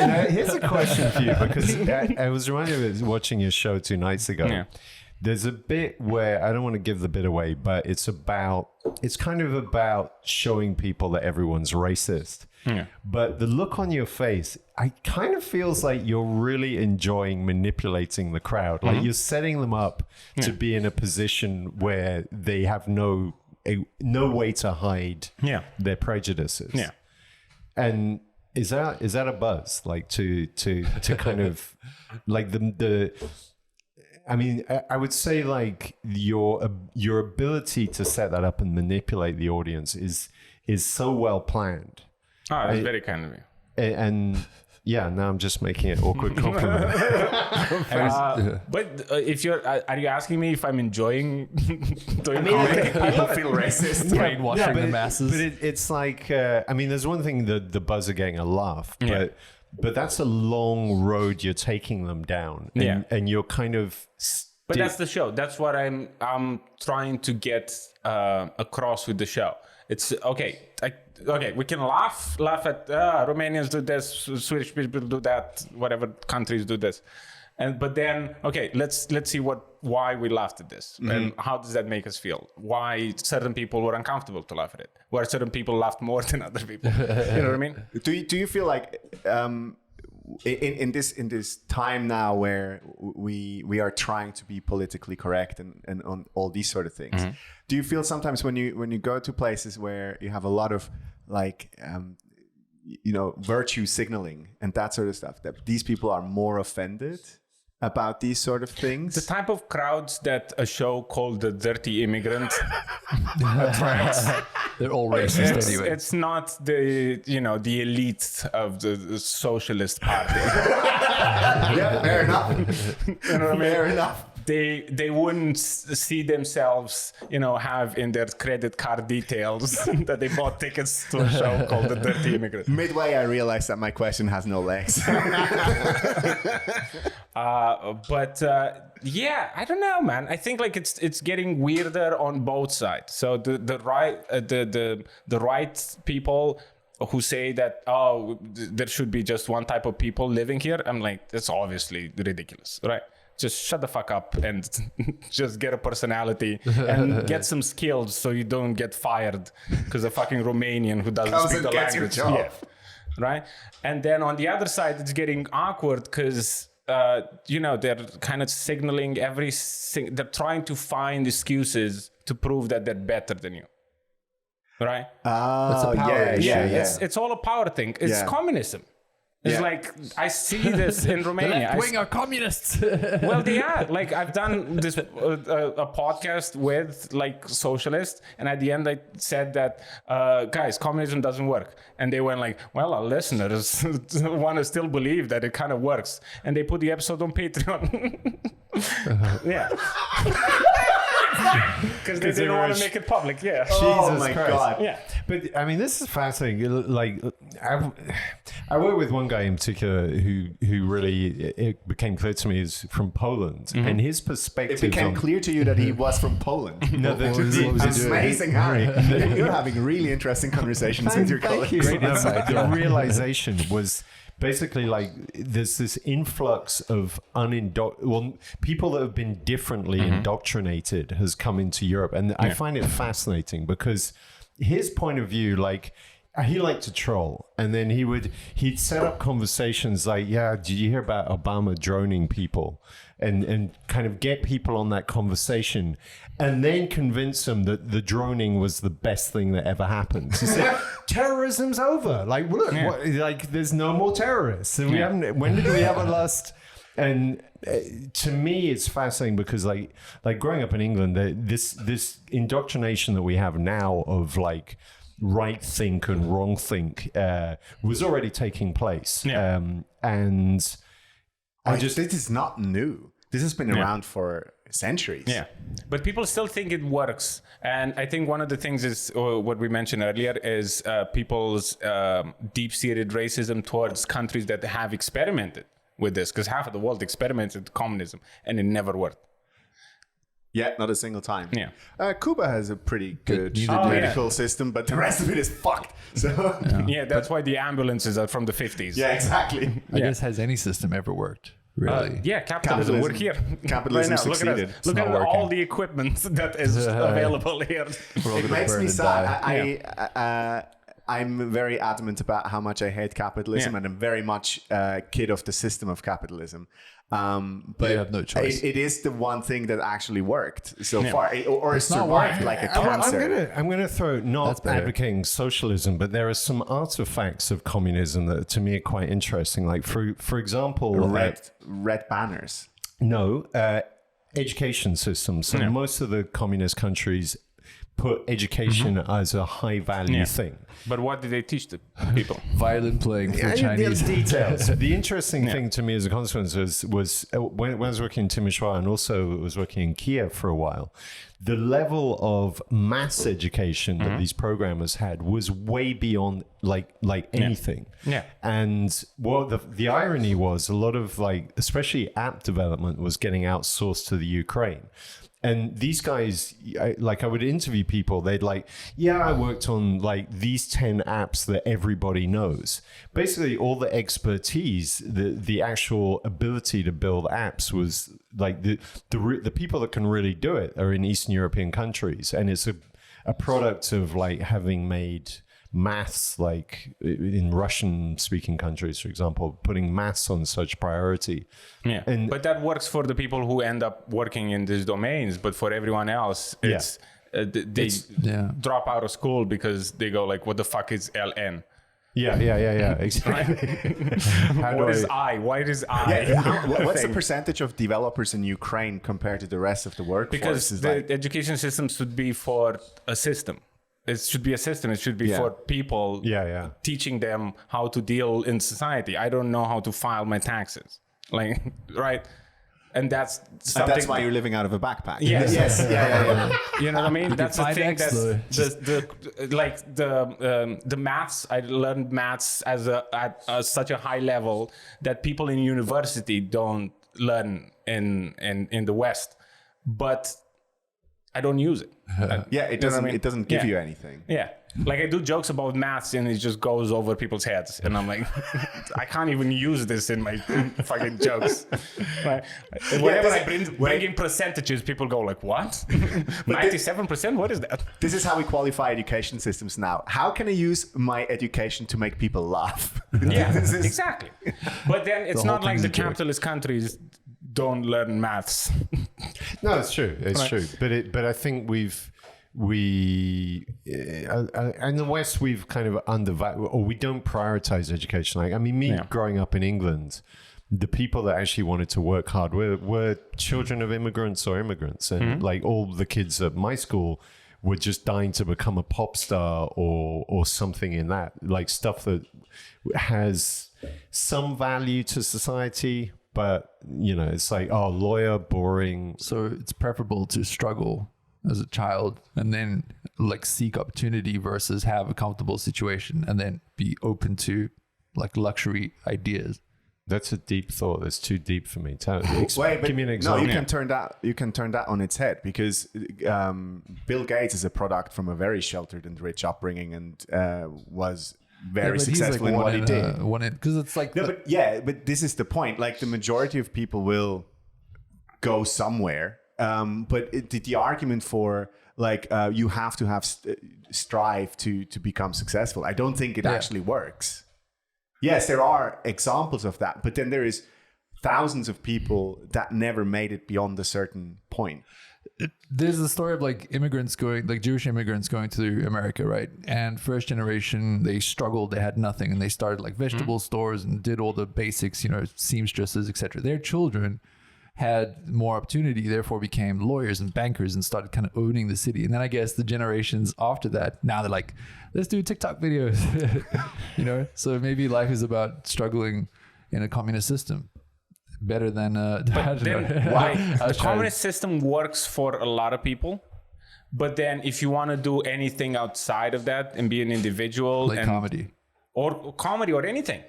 now here's a question for you, because I was reminded of watching your show 2 nights ago. Yeah. There's a bit where, I don't want to give the bit away, but it's kind of about showing people that everyone's racist. Yeah. But the look on your face, I kind of feels like you're really enjoying manipulating the crowd. Like you're setting them up to be in a position where they have no way to hide their prejudices. Yeah. And is that a buzz? Like to kind of like the I mean, I would say like your ability to set that up and manipulate the audience is so well planned. Oh, that's very kind of you. And now I'm just making an awkward compliment. But if are you asking me if I'm enjoying doing comedy? People feel racist, brainwashing the masses. But it's like, I mean, there's one thing the buzz are getting a laugh, but that's a long road you're taking them down, and you're kind of. But that's the show. That's what I'm trying to get across with the show. It's okay. Okay, we can laugh at Romanians do this, Swedish people do that, whatever countries do this, but then let's see why we laughed at this and how does that make us feel? Why certain people were uncomfortable to laugh at it? Where certain people laughed more than other people? You know what I mean? Do you feel like in this time now where we are trying to be politically correct and on all these sort of things, do you feel sometimes when you go to places where you have a lot of like virtue signaling and that sort of stuff, that these people are more offended about these sort of things? The type of crowds that a show called the Dirty Immigrant attracts. They're all racist anyway. It's not the elite of the Socialist Party. Yeah, fair enough. You know what I mean? Fair enough. they wouldn't see themselves, have in their credit card details that they bought tickets to a show called The Dirty Immigrant. Midway, I realized that my question has no legs. Yeah, I don't know, man. I think like it's getting weirder on both sides. So the right people who say that there should be just one type of people living here, I'm like, that's obviously ridiculous, right? Just shut the fuck up and just get a personality and get some skills so you don't get fired because a fucking Romanian who doesn't speak the language. Yeah, right? And then on the other side, it's getting awkward because they're kind of signaling they're trying to find excuses to prove that they're better than you. Right? Oh, yeah. It's all a power thing. It's communism. It's like, I see this in Romania. The left wing are communists. Well, they are. Like, I've done this a podcast with like socialists, and at the end I said that, guys, communism doesn't work. And they went like, well, our listeners want to still believe that it kind of works. And they put the episode on Patreon. Yeah. Because they didn't want to make it public, yeah. Jesus my Christ. God. Yeah. But I mean, this is fascinating. Like, I work with one guy in particular who really it became clear to me is from Poland, and his perspective. It became clear to you that he was from Poland. No, that's amazing, Harry. You're having really interesting conversations with your colleagues. The realization was basically like there's this influx of people that have been differently indoctrinated has come into Europe, and I find it fascinating because his point of view, like, he liked to troll, and then he'd set up conversations like, yeah, did you hear about Obama droning people, and kind of get people on that conversation, and then convince them that the droning was the best thing that ever happened. He said, terrorism's over. Like, look, there's no more terrorists. And when did we have a last? And to me, it's fascinating because like growing up in England, this indoctrination that we have now of like right think and wrong think was already taking place. Yeah. And this is not new. This has been around for centuries. Yeah, but people still think it works. And I think one of the things is what we mentioned earlier is people's deep-seated racism towards countries that have experimented with this, because half of the world experimented with communism and it never worked. Yeah, not a single time. Yeah. Cuba has a pretty good medical system, but the rest of it is fucked. So that's why the ambulances are from the 50s. Yeah, exactly. I guess, has any system ever worked? Really? Capitalism. We're here. Capitalism right now. succeeded. Look at all the equipment that is available here. It makes me sad. I'm very adamant about how much I hate capitalism, and I'm very much a kid of the system of capitalism. But you have no choice. It is the one thing that actually worked so far, or it's survived like a cancer. I'm gonna throw not advocating socialism, but there are some artifacts of communism that to me are quite interesting. Like for example, red banners. No, education systems. So most of the communist countries put education as a high value thing. But what did they teach the people? Violin playing for Chinese. Details. The interesting thing to me as a consequence was when I was working in Timisoara and also was working in Kiev for a while, the level of mass education that these programmers had was way beyond like anything. Yeah. And what the irony was, a lot of like, especially app development was getting outsourced to the Ukraine. And these guys, I would interview people, they'd like, I worked on like these 10 apps that everybody knows. Basically, all the expertise, the actual ability to build apps was like the people that can really do it are in Eastern European countries. And it's a product of like having made maths, like in Russian speaking countries, for example, putting maths on such priority. Yeah. But that works for the people who end up working in these domains. But for everyone else, it's they drop out of school because they go like, what the fuck is LN? Yeah, exactly. What is I? Why is I? What's the percentage of developers in Ukraine compared to the rest of the workforce? Because the education system should be for a system. It should be a system. It should be for people teaching them how to deal in society. I don't know how to file my taxes. Like, right? And that's And something. that's why you're living out of a backpack. Yes. Yes. Yeah. You know what I mean? That's the find thing. X, That's though. the maths. I learned maths at such a high level that people in university don't learn in the West, but I don't use it. Yeah, it doesn't. It doesn't give you anything. Yeah, like I do jokes about maths and it just goes over people's heads, and I'm like, I can't even use this in my fucking jokes. Like, whenever I bring in percentages, people go like, "What? 97%? What is that?" This is how we qualify education systems now. How can I use my education to make people laugh? Yeah, This is- exactly. But then it's The whole not like thing's the a joke. capitalist countries don't learn maths. No, it's true. It's true. But I think in the West we've kind of undervalued, or we don't prioritize education. Like, I mean, growing up in England, the people that actually wanted to work hard were children of immigrants or immigrants, and like all the kids at my school were just dying to become a pop star or something in that, like stuff that has some value to society. But, you know, it's like, oh, lawyer, boring. So it's preferable to struggle as a child and then like seek opportunity versus have a comfortable situation and then be open to like luxury ideas. That's a deep thought. That's too deep for me. Give me an No, example. you can turn that on its head, because Bill Gates is a product from a very sheltered and rich upbringing and was very successful in what he did. Because it's like No, but this is the point. Like, the majority of people will go somewhere. But the argument for like you have to have strive to become successful, I don't think it actually works. Yes, there are examples of that, but then there is thousands of people that never made it beyond a certain point. there's the story of like immigrants going, like Jewish immigrants going to America, right? And first generation, they struggled, they had nothing, and they started like vegetable stores and did all the basics, you know, seamstresses, etc. Their children had more opportunity, therefore became lawyers and bankers and started kind of owning the city. And then I guess the generations after that, now they're like, let's do TikTok videos, you know? So maybe life is about struggling in a communist system better than the communist system works for a lot of people, but then if you want to do anything outside of that and be an individual, like comedy or anything,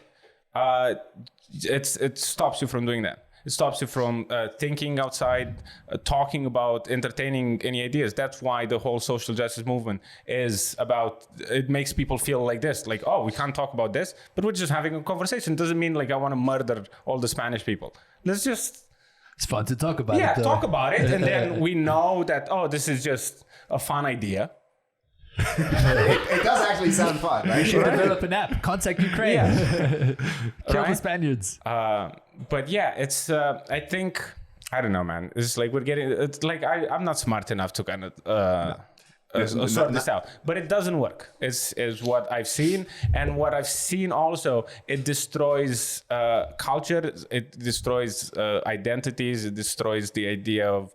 it stops you from doing that. It stops you from thinking outside, talking about, entertaining any ideas. That's why the whole social justice movement is about, it makes people feel like this, like, oh, we can't talk about this, but we're just having a conversation. Doesn't mean like I want to murder all the Spanish people. Let's just... It's fun to talk about it. Yeah, though. talk about it. And then we know that, oh, this is just a fun idea. It does actually sound fun, right? We should develop an app. Contact Ukraine. Yeah. Kill Right? the Spaniards. But yeah, it's, I think, I don't know, man. It's like we're getting, it's like I'm not smart enough to kind of sort this out. But it doesn't work, is what I've seen. And what I've seen also, it destroys culture, it destroys identities, it destroys the idea of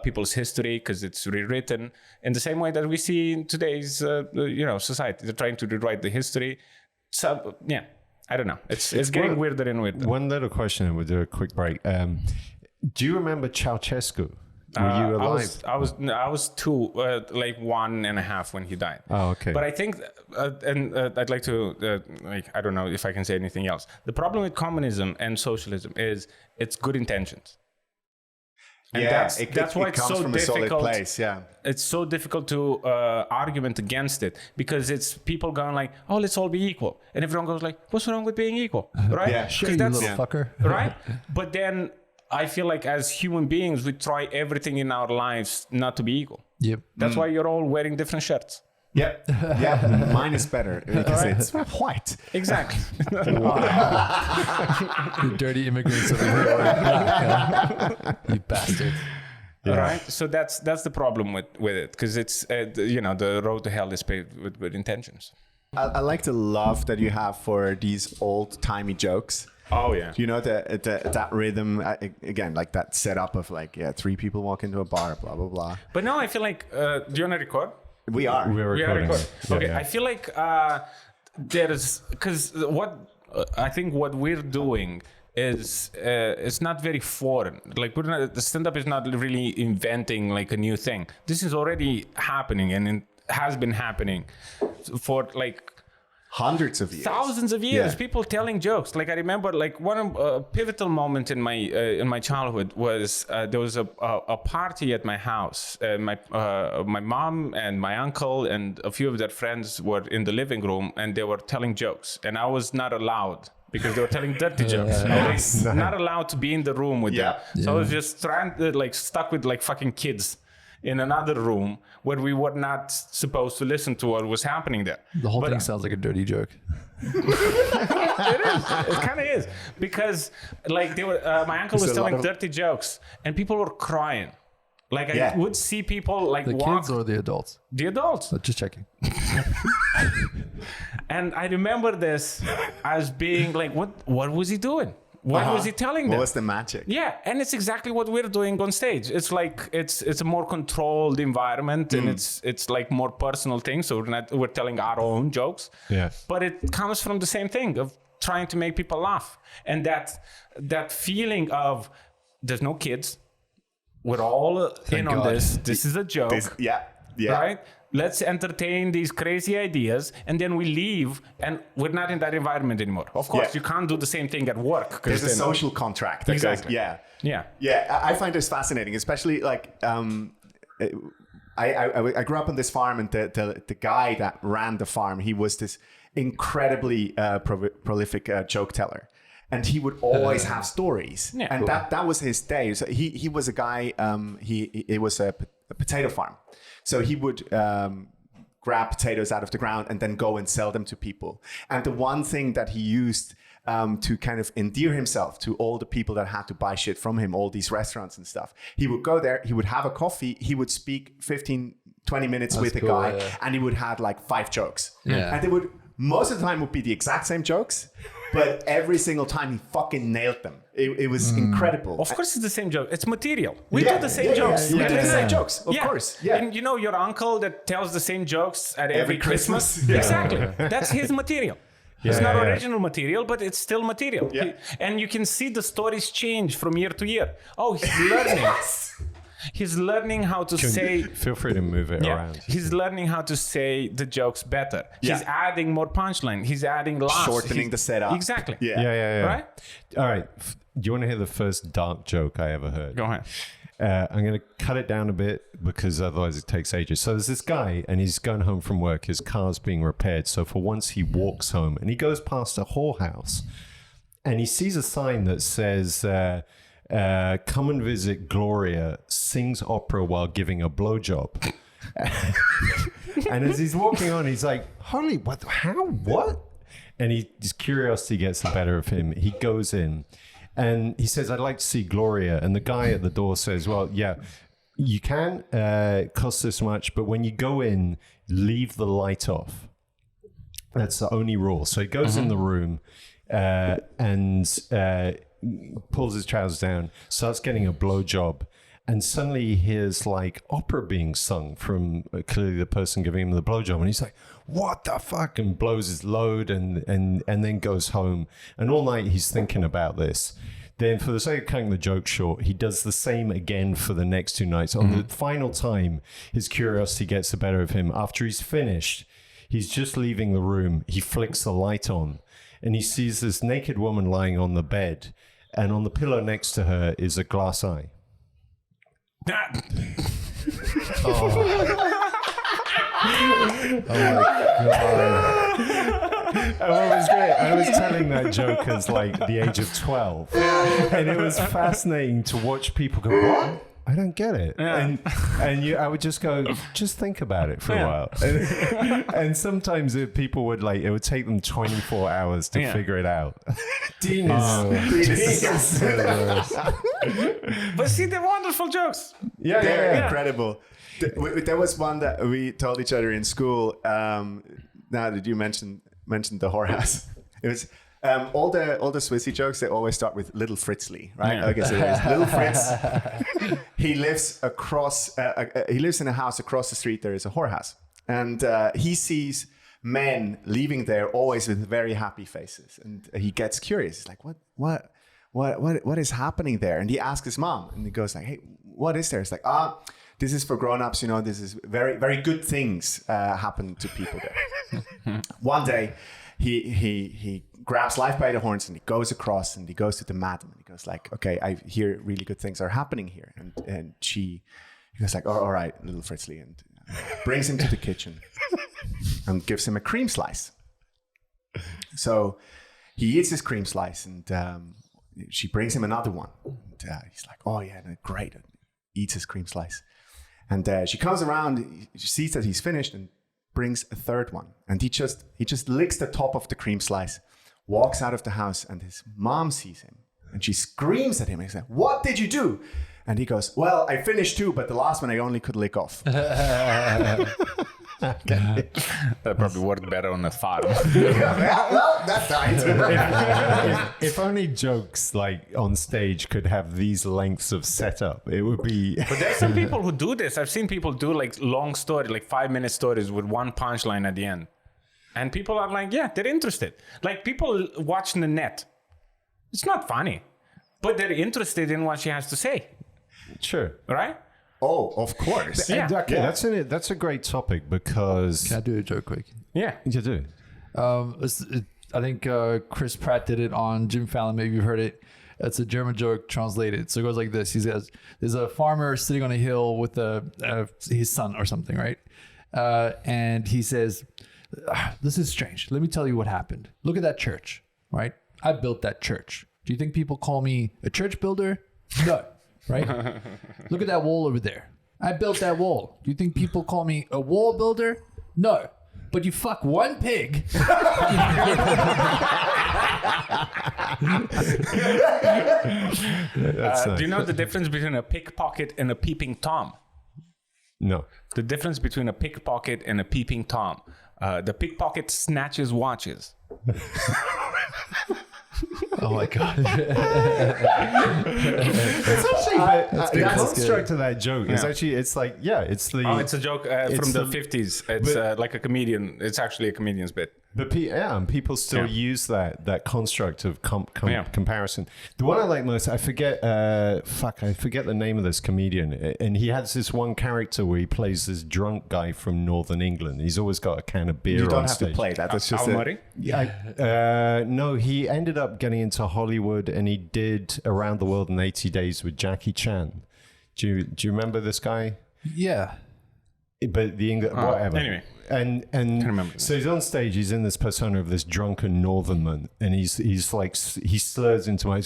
people's history because it's rewritten in the same way that we see in today's society. They're trying to rewrite the history. So, yeah. I don't know. It's getting weirder and weirder. One little question, and we'll do a quick break. Do you remember Ceausescu? Were you alive? I was two, like 1.5 when he died. Oh, okay. But I think, I'd like to, I don't know if I can say anything else. The problem with communism and socialism is it's good intentions. And that's why it's so difficult. Place, yeah. It's so difficult to argument against it because it's people going like, oh, let's all be equal. And everyone goes like, what's wrong with being equal? Right? Yeah, Sure, you little fucker. Right? But then I feel like as human beings, we try everything in our lives not to be equal. Yep. That's why you're all wearing different shirts. Yep. Yeah. Mine is better because it's white. Exactly. The dirty immigrants over here wearing black. You bastard. Yeah. Right? So that's the problem with it because it's, the road to hell is paved with intentions. I like the love that you have for these old-timey jokes. Oh, yeah. You know, that rhythm, again, like that setup of like, 3 people walk into a bar, blah, blah, blah. But now I feel like, do you want to record? We are. We're recording. Okay, Yeah. I feel like there's, because I think what we're doing is it's not very foreign. Like the stand-up is not really inventing like a new thing. This is already happening, and it has been happening for like hundreds of years, thousands of years. People telling jokes. Like I remember, like one pivotal moment in my childhood was there was a party at my house. My mom and my uncle and a few of their friends were in the living room, and they were telling jokes, and I was not allowed because they were telling dirty jokes. I was not allowed to be in the room with them. So I was just stuck with like fucking kids in another room where we were not supposed to listen to what was happening there. The whole thing sounds like a dirty joke. It is. It kind of is. Because like they were, my uncle was telling dirty jokes and people were crying. Like I would see people like the walk. kids or the adults? The adults. Just checking. And I remember this as being like, what was he doing? What was he telling them? What was the magic? Yeah, and it's exactly what we're doing on stage. It's like it's a more controlled environment, and it's like more personal things. So we're telling our own jokes. Yeah. But it comes from the same thing of trying to make people laugh, and that feeling of there's no kids. We're all in on this. This is a joke. Right? Let's entertain these crazy ideas, and then we leave, and we're not in that environment anymore. Of course, you can't do the same thing at work. There's a social contract. Exactly. Yeah. I find this fascinating, especially like I grew up on this farm, and the guy that ran the farm, he was this incredibly prolific joke teller. And he would always have stories, and that was his day. So he was a guy. It was a potato farm, so he would grab potatoes out of the ground and then go and sell them to people. And the one thing that he used to kind of endear himself to all the people that had to buy shit from him, all these restaurants and stuff, he would go there. He would have a coffee. He would speak 15, 20 minutes with a guy, and he would have like 5 jokes. And they would most of the time would be the exact same jokes. But every single time he fucking nailed them. It was incredible. Of course it's the same joke. It's material. We do the same jokes. We do the same jokes, of course. Yeah. And you know your uncle that tells the same jokes at every Christmas? Exactly. That's his material. It's not original material, but it's still material. And you can see the stories change from year to year. Oh, he's learning. He's learning how to say... Feel free to move it around. He's learning how to say the jokes better. He's adding more punchline. He's adding laughs. Shortening the setup. Exactly. Yeah. Right? All right. Do you want to hear the first dark joke I ever heard? Go ahead. I'm going to cut it down a bit because otherwise it takes ages. So there's this guy and he's going home from work. His car's being repaired. So for once he walks home and he goes past a whorehouse and he sees a sign that says... come and visit Gloria, sings opera while giving a blowjob. And as he's walking on, he's like, holy, what, how, what? And his curiosity gets the better of him. He goes in and he says, I'd like to see Gloria. And the guy at the door says, well, yeah, you can, cost this much, but when you go in, leave the light off. That's the only rule. So he goes in the room and pulls his trousers down, starts getting a blowjob, and suddenly he hears like opera being sung from clearly the person giving him the blowjob, and he's like, what the fuck, and blows his load and then goes home. And all night he's thinking about this. Then for the sake of cutting the joke short, he does the same again for the next 2 nights. On the final time, his curiosity gets the better of him. After he's finished, he's just leaving the room. He flicks the light on and he sees this naked woman lying on the bed. And on the pillow next to her is a glass eye. Oh my God. And what was great, I was telling that joke as like the age of 12. And it was fascinating to watch people go, what? I don't get it. And I would just go, just think about it for a while. And sometimes people would it would take them 24 hours to figure it out. Genius. But see, they're wonderful jokes. They're incredible. There was one that we told each other in school. Now that you mentioned the whorehouse, it was all the Swissy jokes. They always start with Little Fritzli, right? Okay, so there's Little Fritz. He lives across. He lives in a house across the street. There is a whorehouse, and he sees men leaving there always with very happy faces, and he gets curious. He's like, what what is happening there? And he asks his mom, and he goes like, hey, what is there? It's like, this is for grown-ups, this is very, very good things happen to people there. One day, he grabs life by the horns and he goes across and he goes to the madam and he goes like, okay, I hear really good things are happening here. And he goes like, all right, little Fritzley, and brings him to the kitchen and gives him a cream slice. So he eats his cream slice and she brings him another one. And he's like, oh yeah, great. And eats his cream slice. And she comes around, she sees that he's finished and brings a third one. And he just licks the top of the cream slice, walks out of the house, and his mom sees him. And she screams at him and says, what did you do? And he goes, well, I finished two, but the last one I only could lick off. That probably worked better on a farm. Well, that died. If only jokes like on stage could have these lengths of setup, it would be. But there's some people who do this. I've seen people do like long story, like 5-minute stories with one punchline at the end. And people are like, yeah, they're interested. Like people watching the net. It's not funny, but they're interested in what she has to say. Sure. Right? Oh, of course. Yeah. Okay, that's a great topic because. Can I do a joke quick? Yeah. You do. I think Chris Pratt did it on Jim Fallon. Maybe you've heard it. It's a German joke translated. So it goes like this. He says, there's a farmer sitting on a hill with his son or something, right? And he says, this is strange. Let me tell you what happened. Look at that church, right? I built that church. Do you think people call me a church builder? No, right? Look at that wall over there. I built that wall. Do you think people call me a wall builder? No. But you fuck one pig. Do you know the difference between a pickpocket and a peeping Tom? No. The difference between a pickpocket and a peeping Tom. The pickpocket snatches watches. Oh my God. It's actually the construct of that joke is actually, it's like, yeah, it's the. Oh, it's a joke from the 50s. It's like a comedian. It's actually a comedian's bit. But and people still use that construct of comparison. The one I like most, I forget the name of this comedian, and he has this one character where he plays this drunk guy from Northern England. He's always got a can of beer. You don't on have stage. to play that. That's just Murray? No, he ended up getting into Hollywood, and he did Around the World in 80 Days with Jackie Chan. Do you remember this guy? Yeah. But the English, whatever. Anyway. And so he's on stage. He's in this persona of this drunken Northernman, and he's like he slurs into my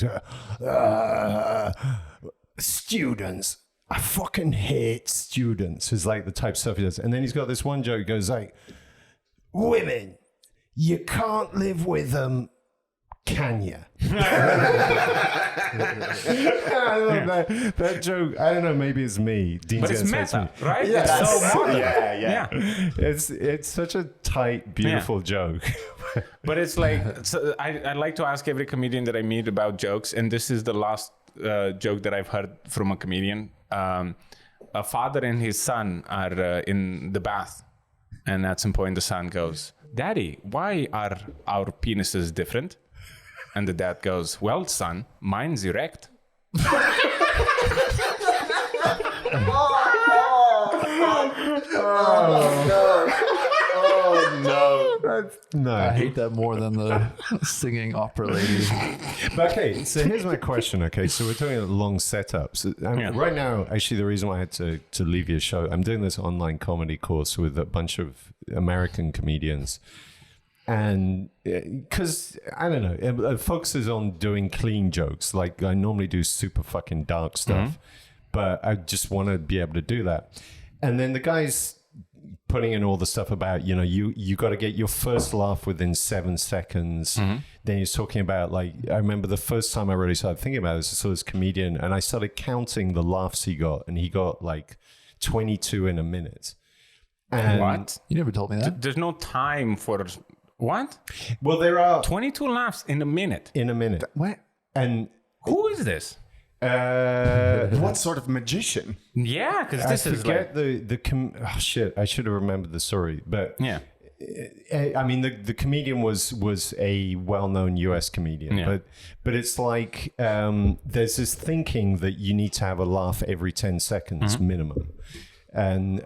students. I fucking hate students. Is like the type of stuff he does. And then he's got this one joke. He goes like, "Women, you can't live with them, can you?" I love that joke. I don't know. Maybe it's me. Dean's But it's gonna say meta, to me. right? Yeah, It's so modern. yeah. It's such a tight, beautiful joke. But it's like, I like to ask every comedian that I meet about jokes, and this is the last joke that I've heard from a comedian. A father and his son are in the bath, and at some point the son goes, "Daddy, why are our penises different?" And the dad goes, "Well, son, mine's erect." No. I hate that more than the singing opera lady. But okay, so here's my question. Okay, so we're talking about long setups. Right now, actually, the reason why I had to leave your show, I'm doing this online comedy course with a bunch of American comedians. And because, I don't know, it focuses on doing clean jokes. Like I normally do super fucking dark stuff, but I just want to be able to do that. And then the guy's putting in all the stuff about, you got to get your first laugh within 7 seconds. Then he's talking about, like, I remember the first time I really started thinking about this, I saw this comedian and I started counting the laughs he got, and he got like 22 in a minute. And What? You never told me that. There's no time for... What? Well, there are 22 laughs in a minute. in a minute. What? And Who is this? What sort of magician? Yeah, because I this is like... forget shit, I should have remembered the story, but Yeah. I mean, the comedian was a well-known US comedian, but it's like there's this thinking that you need to have a laugh every 10 seconds minimum, and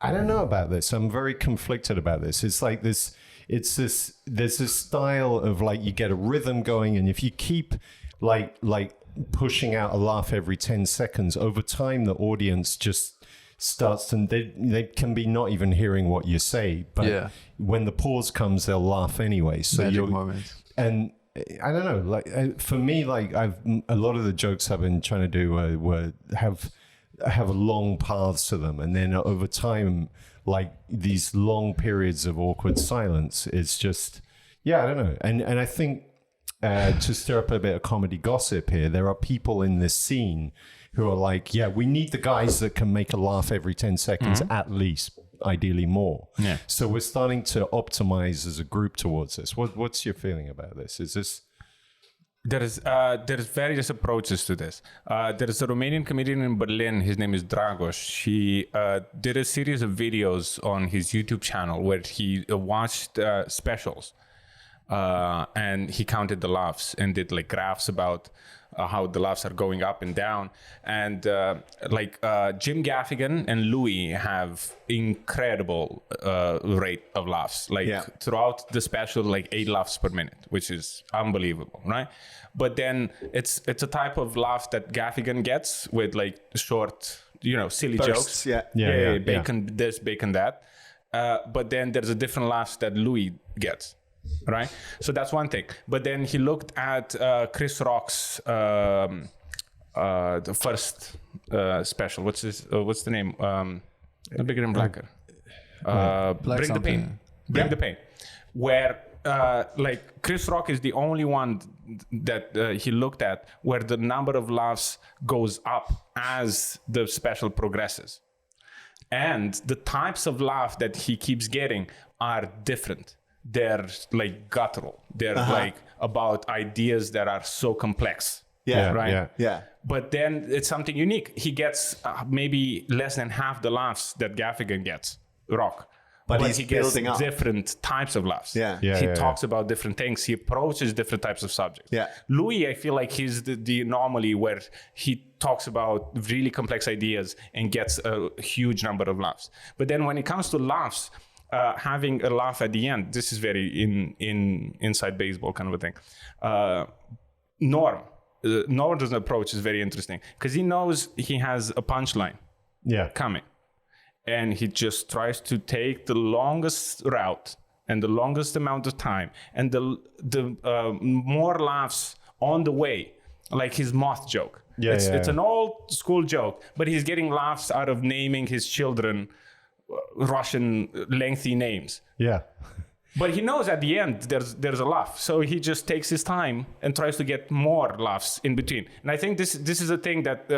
I don't know about this. I'm very conflicted about this. It's like this. There's this style of like you get a rhythm going, and if you keep like pushing out a laugh every 10 seconds, over time the audience just starts and they can be not even hearing what you say, but when the pause comes they'll laugh anyway. So and I don't know, like for me, like a lot of the jokes I've been trying to do have long paths to them, and then over time, like these long periods of awkward silence, it's just I don't know. And I think to stir up a bit of comedy gossip here, there are people in this scene who are like, we need the guys that can make a laugh every 10 seconds at least, ideally more. Yeah. So we're starting to optimize as a group towards this. What's your feeling about this? Is this... There is various approaches to this. There is a Romanian comedian in Berlin. His name is Dragos. He did a series of videos on his YouTube channel where he watched specials. And he counted the laughs and did like graphs about how the laughs are going up and down. And Jim Gaffigan and Louis have incredible rate of laughs. Throughout the special, like 8 laughs per minute, which is unbelievable, right? But then it's a type of laugh that Gaffigan gets with like short, silly bursts, jokes. Bacon this, bacon that. But then there's a different laugh that Louis gets. Right, so that's one thing. But then he looked at Chris Rock's the first special. What's the name? Bigger and Blacker. Bring the Pain. Bring the Pain. Where Chris Rock is the only one that he looked at where the number of laughs goes up as the special progresses, and the types of laugh that he keeps getting are different. They're like guttural. They're like about ideas that are so complex. Yeah. But then it's something unique. He gets maybe less than half the laughs that Gaffigan gets, Rock. But he gets different types of laughs. He talks about different things. He approaches different types of subjects. Louis, I feel like he's the anomaly where he talks about really complex ideas and gets a huge number of laughs. But then when it comes to laughs, having a laugh at the end, this is very in inside baseball kind of a thing. Norm's approach is very interesting because he knows he has a punchline coming, and he just tries to take the longest route and the longest amount of time and the more laughs on the way, like his moth joke. It's an old school joke, but he's getting laughs out of naming his children Russian lengthy names. But he knows at the end there's a laugh, so he just takes his time and tries to get more laughs in between. And I think this is a thing that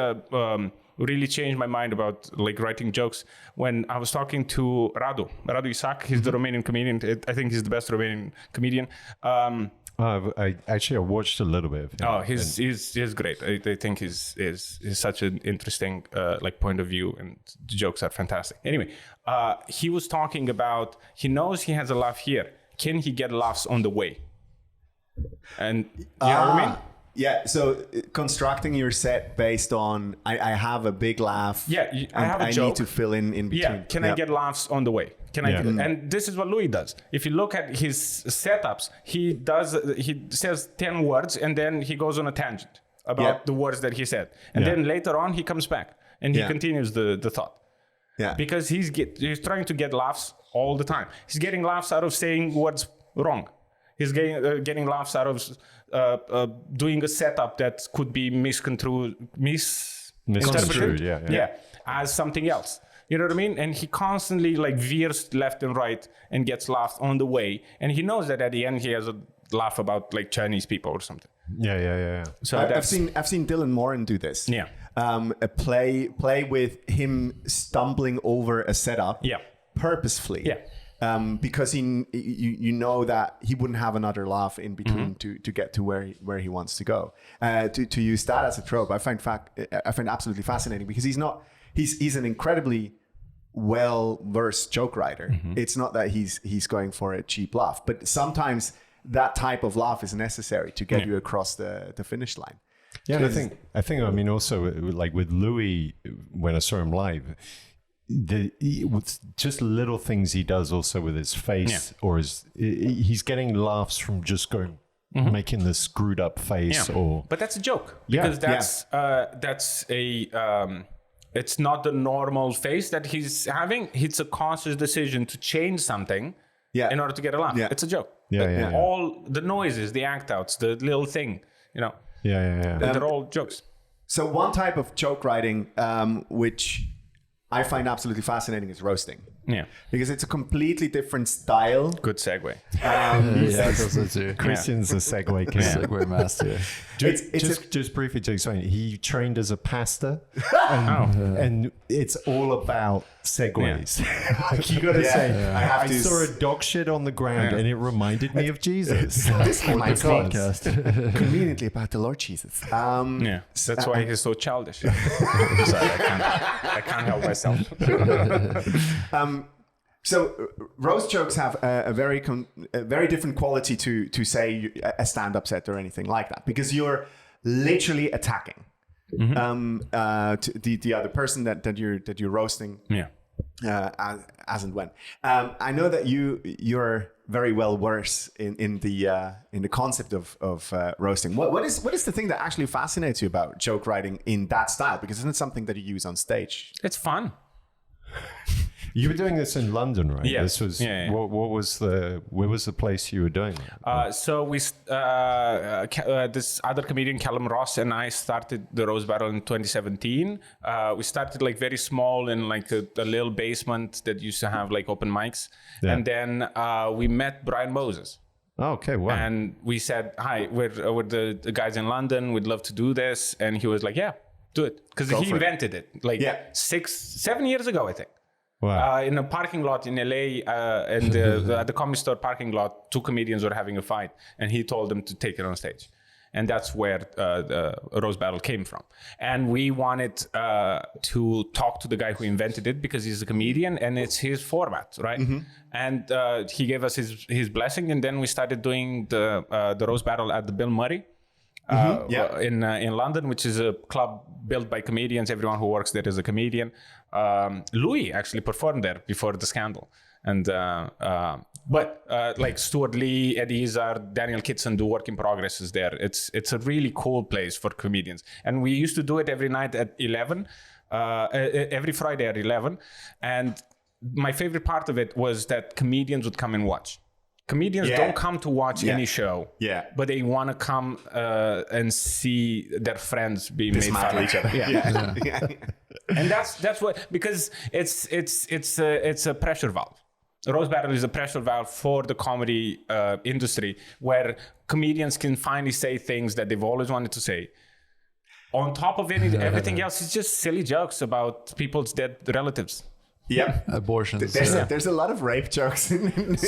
really changed my mind about like writing jokes. When I was talking to Radu Isac, he's the Romanian comedian. I think he's the best Romanian comedian. I watched a little bit of him. Oh, he's great. I think he's such an interesting point of view, and the jokes are fantastic. Anyway, he was talking about he knows he has a laugh here. Can he get laughs on the way? And you know what I mean? Yeah, so constructing your set based on I have a big laugh. Yeah, I have a joke. I need to fill in between. Yeah, can I get laughs on the way? And this is what Louis does. If you look at his setups, he says 10 words and then he goes on a tangent about the words that he said. And then later on he comes back and he continues the thought. Yeah. Because he's trying to get laughs all the time. He's getting laughs out of saying words wrong. He's getting laughs out of doing a setup that could be misconstrued, as something else. You know what I mean? And he constantly veers left and right and gets laughed on the way. And he knows that at the end he has a laugh about Chinese people or something. Yeah. So I've seen Dylan Moran do this. Yeah. Play with him stumbling over a setup. Yeah. Purposefully. Yeah. Because you know that he wouldn't have another laugh in between to get to where he wants to go. To use that as a trope, I find absolutely fascinating because he's an incredibly well-versed joke writer. It's not that he's going for a cheap laugh, but sometimes that type of laugh is necessary to get you across the finish line. Yeah, and I think. I mean, also like with Louis, when I saw him live, with just little things he does also with his face or he's getting laughs from just going. Making the screwed up face, but that's a joke because that's a it's not the normal face that he's having. It's a conscious decision to change something in order to get a laugh. It's a joke. All the noises, the act outs, the little thing, they're all jokes. So one type of joke writing, which I find absolutely fascinating, is roasting. Yeah, because it's a completely different style. Good segue. Christian's a segue king. Segue master. Just briefly to explain, he trained as a pastor, and it's all about segues. Like you got to say, I saw a dog shit on the ground, and it reminded me of Jesus. This is my podcast, conveniently about the Lord Jesus. That's why he's so childish. Sorry, I can't help myself. So roast jokes have a very different quality to say a stand-up set or anything like that, because you're literally attacking the other person that you're roasting. As and when. I know that you're very well versed in the concept of roasting. What is the thing that actually fascinates you about joke writing in that style? Because isn't it something that you use on stage? It's fun. You were doing this in London, right? Yes. This was what was where was the place you were doing that? So we this other comedian Callum Ross and I started the Roast Battle in 2017. We started like very small in like a little basement that used to have like open mics, and then we met Brian Moses. Oh, okay, wow. And we said, "Hi, we're the guys in London. We'd love to do this." And he was like, "Yeah, do it," because he invented it like 6-7 years ago, I think. Wow. In a parking lot in LA, and at the Comedy Store parking lot, two comedians were having a fight, and he told them to take it on stage. And that's where the Roast Battle came from. And we wanted to talk to the guy who invented it because he's a comedian and it's his format, right? And he gave us his blessing, and then we started doing the Roast Battle at the Bill Murray. In London, which is a club built by comedians. Everyone who works there is a comedian. Louis actually performed there before the scandal. And but like Stuart Lee, Eddie Izzard, Daniel Kitson do Work in Progress is there. It's a really cool place for comedians. And we used to do it every night at 11, every Friday at 11. And my favorite part of it was that comedians would come and watch. Comedians don't come to watch any show, but they want to come and see their friends being made fun of each other. And that's what, because it's a pressure valve. Roast Battle is a pressure valve for the comedy industry, where comedians can finally say things that they've always wanted to say. On top of everything else, it's just silly jokes about people's dead relatives. Abortions. There's a lot of rape jokes in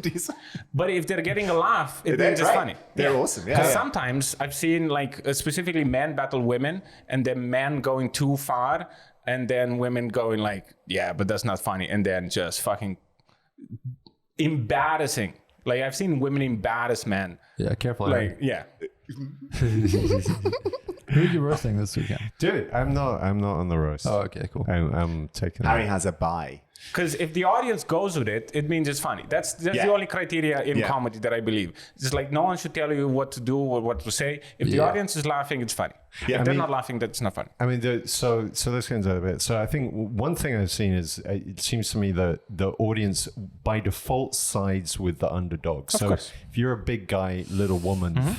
these. But if they're getting a laugh, it means it's funny. They're awesome. Because sometimes I've seen like specifically men battle women, and then men going too far, and then women going like, yeah, but that's not funny, and then just fucking embarrassing. Like I've seen women embarrass men. Yeah, careful. Like Who are you roasting this weekend? Dude, I'm not on the roast. Oh, okay, cool. I'm taking Harry has a bye. Because if the audience goes with it, it means it's funny. That's the only criteria in comedy that I believe. It's like no one should tell you what to do or what to say. If the audience is laughing, it's funny. If they're not laughing, that's not funny. I mean, so let's get into it a bit. So I think one thing I've seen is it seems to me that the audience by default sides with the underdog. So if you're a big guy, little woman,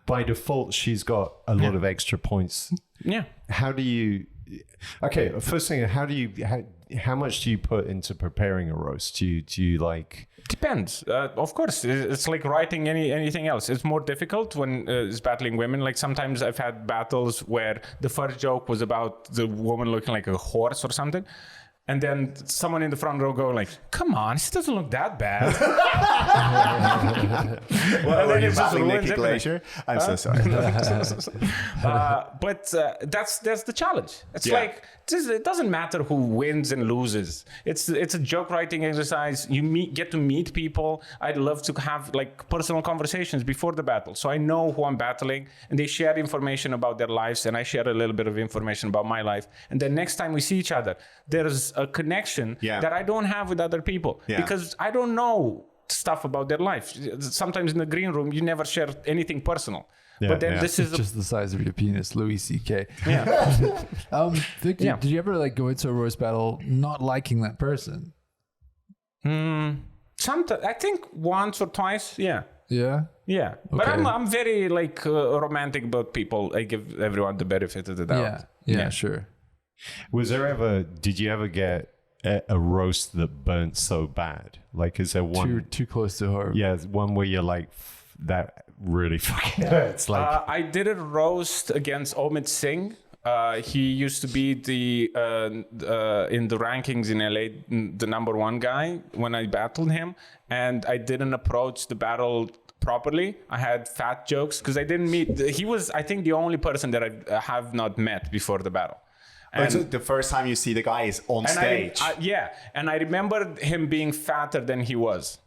by default, she's got a lot of extra points. Yeah. How do you... Okay, first thing, how much do you put into preparing a roast? Do you like... Depends. Of course, it's like writing anything else. It's more difficult when it's battling women. Like sometimes I've had battles where the first joke was about the woman looking like a horse or something. And then someone in the front row go like, come on, she doesn't look that bad. Well, then you're battling Nikki Glacier. I'm so sorry. But that's the challenge. It's like it doesn't matter who wins and loses. It's a joke writing exercise. You get to meet people. I'd love to have like personal conversations before the battle, so I know who I'm battling, and they share information about their lives, and I share a little bit of information about my life. And then next time we see each other, there's a connection that I don't have with other people because I don't know stuff about their life. Sometimes in the green room, you never share anything personal. But then this is just the size of your penis, Louis C.K. Yeah. Victor, did you ever like go into a roast battle not liking that person? Sometimes I think once or twice. Yeah. Yeah. Yeah. But I'm very like romantic about people. I give everyone the benefit of the doubt. Yeah. Sure. Did you ever get a roast that burnt so bad? Like, is there one too close to her? Yeah, one where you're like, that really fucking hurts. Like, I did a roast against Omid Singh. He used to be the in the rankings in LA, the #1 guy when I battled him, and I didn't approach the battle properly. I had fat jokes because I didn't meet. He was, I think, the only person that I have not met before the battle. And so the first time you see the guy is on stage. And I remember him being fatter than he was.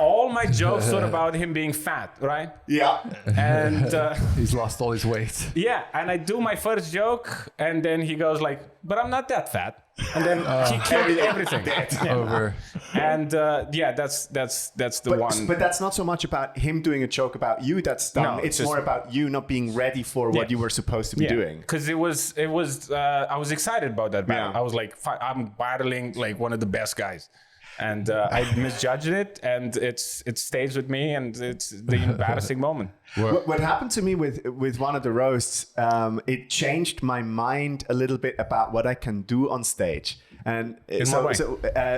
All my jokes were about him being fat, right? Yeah. And he's lost all his weight. Yeah, and I do my first joke, and then he goes like, "But I'm not that fat." And then he killed everything. Over. And that's the one. But that's not so much about him doing a joke about you that's done. No, it's more about you not being ready for what you were supposed to be doing. Because it was I was excited about that battle. I was like, I'm battling like one of the best guys. And I misjudged it, and it stays with me, and it's the embarrassing moment. What happened to me with one of the roasts, it changed my mind a little bit about what I can do on stage. And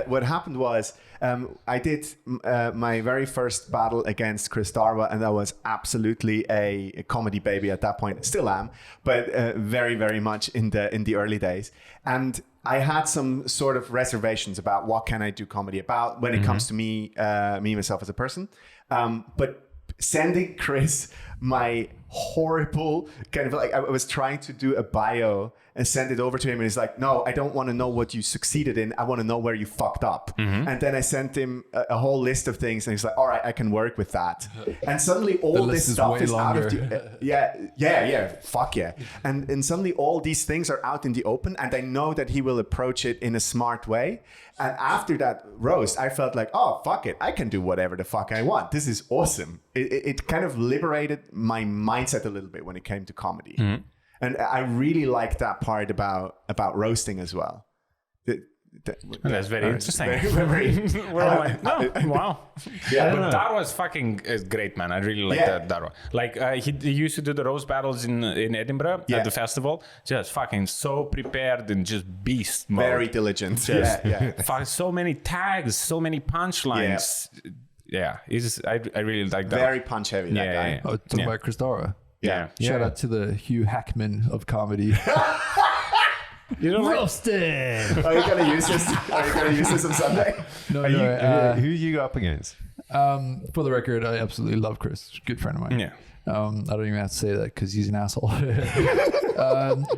what happened was I did my very first battle against Chris Darwa, and I was absolutely a comedy baby at that point. Still am, but very, very much in the early days. And I had some sort of reservations about what can I do comedy about when it comes to me myself as a person. But sending Chris my horrible kind of like, I was trying to do a bio and send it over to him, and he's like, "No, I don't want to know what you succeeded in. I want to know where you fucked up." And then I sent him a whole list of things, and he's like, "All right, I can work with that." And suddenly all this stuff is out of the fuck yeah. And suddenly all these things are out in the open, and I know that he will approach it in a smart way. And after that roast, I felt like, oh, fuck it. I can do whatever the fuck I want. This is awesome. It kind of liberated my mindset a little bit when it came to comedy. And I really like that part about roasting as well. That's very interesting. Wow. Yeah, but Darwa is fucking great, man. I really like that Darwa. Like he used to do the roast battles in Edinburgh at the festival. Just fucking so prepared and just beast mode. Very diligent. So many tags, so many punchlines. Yeah, I really like that. Very punch heavy. That guy. Oh, talking about Chris Darwa. Yeah. Shout out to the Hugh Hackman of comedy. You know, roasted. Are you gonna use this? Are you gonna use this on Sunday? No, who you go up against? For the record, I absolutely love Chris. Good friend of mine. Yeah. I don't even have to say that because he's an asshole.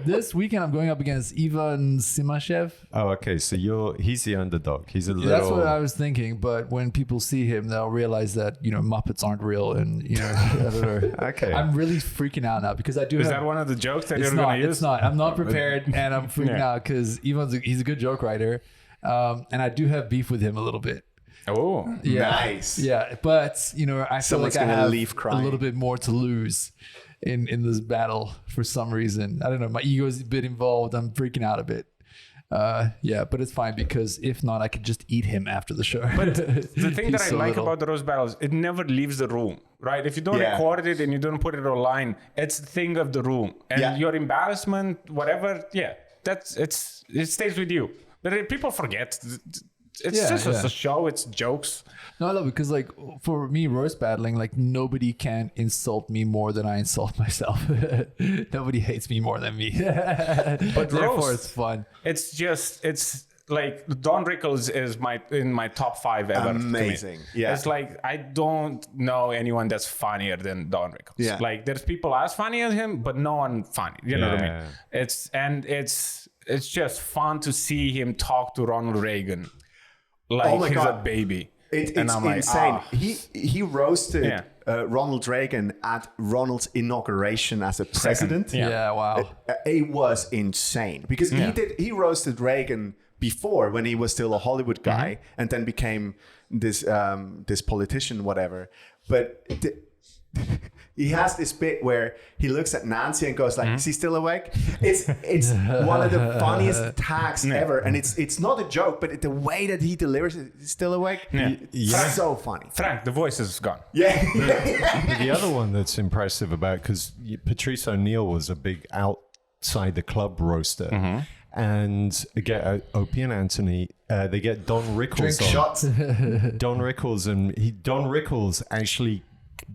This weekend, I'm going up against Ivan Simashev. Oh, okay. So he's the underdog. He's a little. That's what I was thinking. But when people see him, they'll realize that Muppets aren't real, and I don't know. Okay. I'm really freaking out now because I do. Is that one of the jokes that you're going to use? It's not. I'm not prepared, and I'm freaking out because he's a good joke writer, and I do have beef with him a little bit. Oh, yeah. Nice. Yeah, but I feel like I have a little bit more to lose in this battle for some reason. I don't know. My ego is a bit involved. I'm freaking out a bit. But it's fine because if not, I could just eat him after the show. But the thing that I like about the roast battles, it never leaves the room, right? If you don't record it and you don't put it online, it's the thing of the room, and your embarrassment, whatever. Yeah, it stays with you. But people forget. It's just a show. It's jokes. No, because like for me, roast battling, like nobody can insult me more than I insult myself. Nobody hates me more than me. But therefore, it's fun. It's like Don Rickles is in my top 5 ever. Amazing. Yeah. It's like I don't know anyone that's funnier than Don Rickles. Yeah. Like there's people as funny as him, but no one funny. You know what I mean? It's just fun to see him talk to Ronald Reagan like he's a baby. It's like, insane. He roasted Ronald Reagan at Ronald's inauguration as a president. Yeah, wow. It was insane because he roasted Reagan before when he was still a Hollywood guy and then became this politician, whatever. But he has this bit where he looks at Nancy and goes like, "Is he still awake?" It's one of the funniest tags ever, and it's not a joke, but the way that he delivers it, "He's still awake," it's so funny. Frank, the voice is gone. Yeah. The other one that's impressive about, because Patrice O'Neill was a big outside the club roaster. And get Opie and Anthony, they get Don Rickles. Drink shots. Don Rickles actually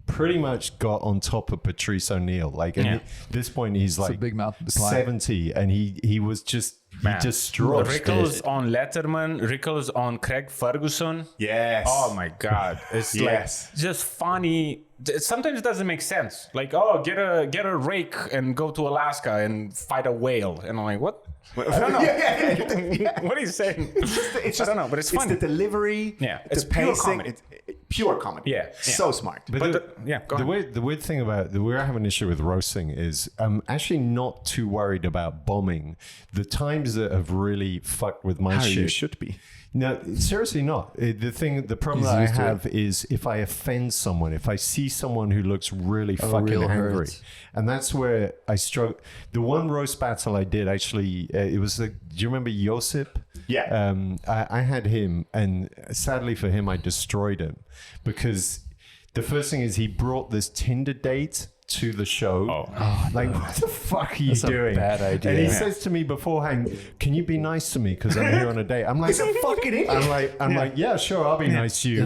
pretty much got on top of Patrice O'Neill. Like at this point, he's like a big mountain to climb. 70, and he was just he destroyed Rickles on Letterman, Rickles on Craig Ferguson. Yes. Oh my God, it's like just funny. Sometimes it doesn't make sense. Like, get a rake and go to Alaska and fight a whale, and I'm like, what? I don't know. What are you saying? It's just, I don't know, but it's funny. It's the delivery. Yeah, it's pure comedy. It's pure comedy. Yeah, so smart. But the weird thing about where I have an issue with roasting is I'm actually not too worried about bombing. The times that have really fucked with my shit. You should be. No, seriously not. The problem that I have is if I offend someone, if I see someone who looks really fucking angry. And that's where I struggle. The one roast battle I did actually, it was do you remember Josip? Yeah. I had him, and sadly for him, I destroyed him because the first thing is he brought this Tinder date to the show. Like, what the fuck are you doing? Bad idea. And he says to me beforehand, "Can you be nice to me because I'm here on a date?" I'm like, "He's a fucking idiot." I'm like, "Yeah, sure, I'll be nice to you,"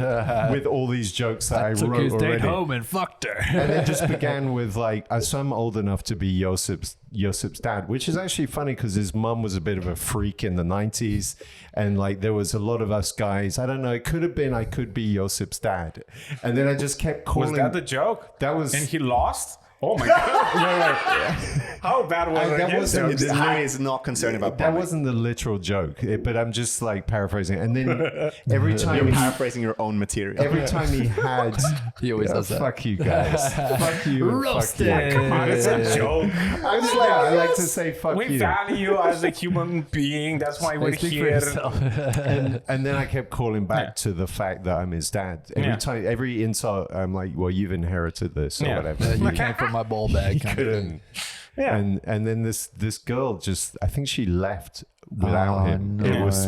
with all these jokes that I took wrote his date already. home and fucked her. And it just began with like, so I'm old enough to be Josip's dad, which is actually funny because his mum was a bit of a freak in the 90s, and like there was a lot of us guys. I don't know. It could have been I could be Josip's dad, and then I just kept calling. Was that the joke? That was, and he lost. Oh my God! How bad was that? Wasn't Harry is not concerned about that. Wasn't the literal joke, but I'm just like paraphrasing. And then every time you're paraphrasing your own material. Every time he had, he always does that. Fuck you guys. Fuck you. Roasted. Fuck you. Come on, it's a joke. I like to say fuck we you. value you as a human being. That's why we're here. And then I kept calling back to the fact that I'm his dad. Every insult, I'm like, well, you've inherited this or whatever. You came from my ball bag. Couldn't. Yeah. And then this girl just, I think she left without him. It was.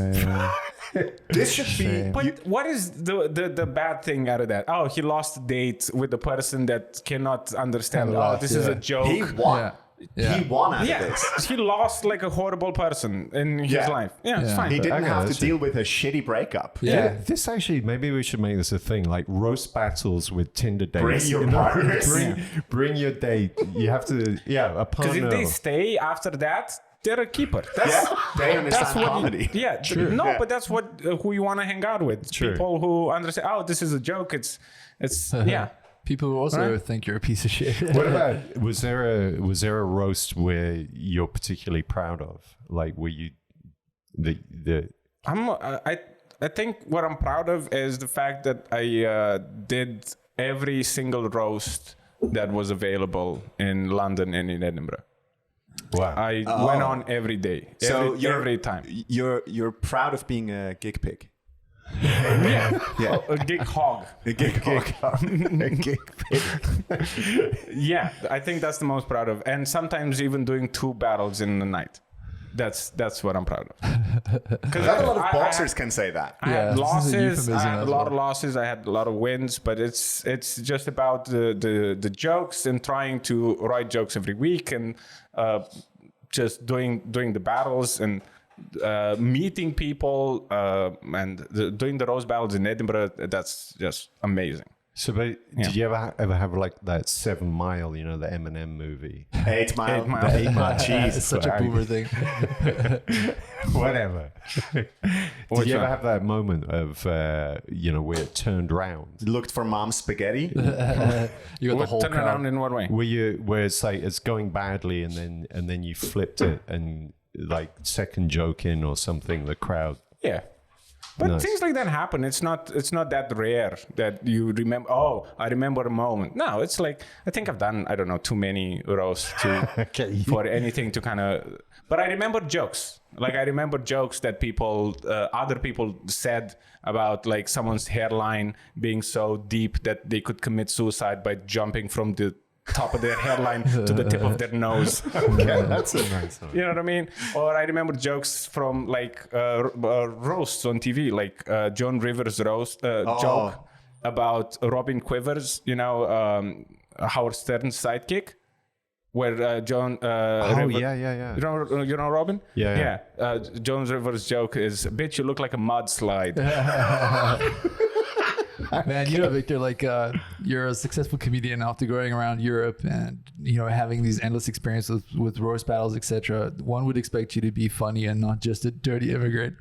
This should be. But what is the bad thing out of that? Oh, he lost a date with the person that cannot understand. This is a joke. He won. He won out of this. He lost like a horrible person in his life. Yeah, it's fine. He didn't have to deal with a shitty breakup. Yeah. This actually, maybe we should make this a thing, like roast battles with Tinder dates. Bring your partners. Bring your date. You have to, a partner. Because if they stay after that, they're a keeper. They understand comedy. But that's who you want to hang out with. True. People who understand, this is a joke. It's People who also think you're a piece of shit. What about, was there a roast where you're particularly proud of? Like, were you I think what I'm proud of is the fact that I did every single roast that was available in London and in Edinburgh. Wow. I went on every day. Every time. You're proud of being a gig pig. A gig hog. A gig hog. A gig pig. Yeah, I think that's the most proud of. And sometimes even doing 2 battles in the night. That's what I'm proud of. Because not a lot of boxers can say that. I had losses. I had a lot of losses. I had a lot of wins. But it's just about the jokes and trying to write jokes every week and just doing the battles and meeting people and doing the roast battles in Edinburgh. That's just amazing. So, but did you ever have like that 7 Mile, you know, the Eminem movie? 8 Mile. 8 Mile. The 8 Mile. It's Jesus such a boomer thing. Whatever. Did you ever have that moment of, you know, where it turned round? Looked for mom's spaghetti. You got the whole Turn crowd. around in what way? Where it's like it's going badly and then you flipped it and like second joke in or something, the crowd. Yeah. But Nice. things like that happen. It's not that rare that you remember. Oh, I remember a moment. No, it's like I think I've done too many roasts for anything to kind of. But I remember jokes. Like I remember jokes that other people said about like someone's hairline being so deep that they could commit suicide by jumping from the top of their hairline to the tip of their nose. Okay, that's a nice one. You know what I mean? Or I remember jokes from like roasts on TV, like Joan Rivers' roast joke about Robin Quivers, you know, Howard Stern's sidekick, where Joan. Yeah. You know Robin? Yeah. Joan Rivers' joke is, "Bitch, you look like a mudslide." Man, you know, Victor, like you're a successful comedian after going around Europe and, you know, having these endless experiences with roast battles, etc. One would expect you to be funny and not just a dirty immigrant.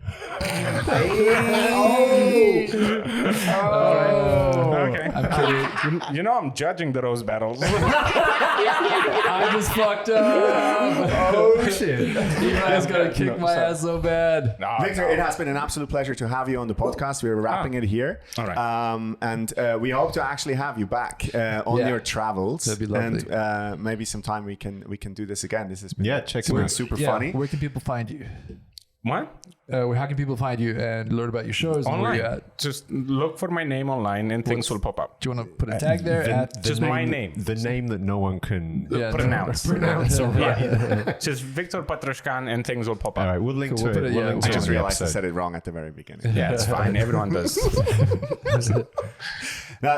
Okay. I'm kidding. You know I'm judging the roast battles. I just fucked up. Oh shit! Eli's gonna kick my ass so bad. Victor, it has been an absolute pleasure to have you on the podcast. We're wrapping it here. All right. And we hope to actually have you back on Yeah. your travels. That'd be lovely. And maybe sometime we can do this again. This has been Check been it out. super Yeah, funny. where can people find you? What? How can people find you and learn about your shows? And where Online. you at? Just look for my name online and things will pop up. Do you want to put a tag there? Just my name. The name that no one can Pronounce. pronounce. Yeah. Just Victor Pãtrãşcan and things will pop up. All right, we'll link Cool, to we'll it. put it- We'll yeah, link I to just it in the realized I episode. said it wrong at the very beginning. Yeah, it's fine. Everyone does.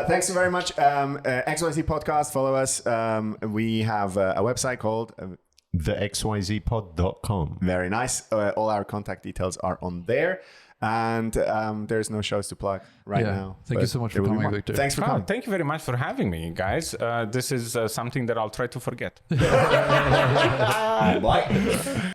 Thanks so very much. XYZ Podcast, follow us. We have a website called TheXYZpod.com. very nice. All our contact details are on there. And there's no shows to plug right Yeah. now. Thank you but so much there for will be coming, more. Victor. Thanks for Oh, coming. thank you very much for having me, guys. This is something that I'll try to forget. Bye.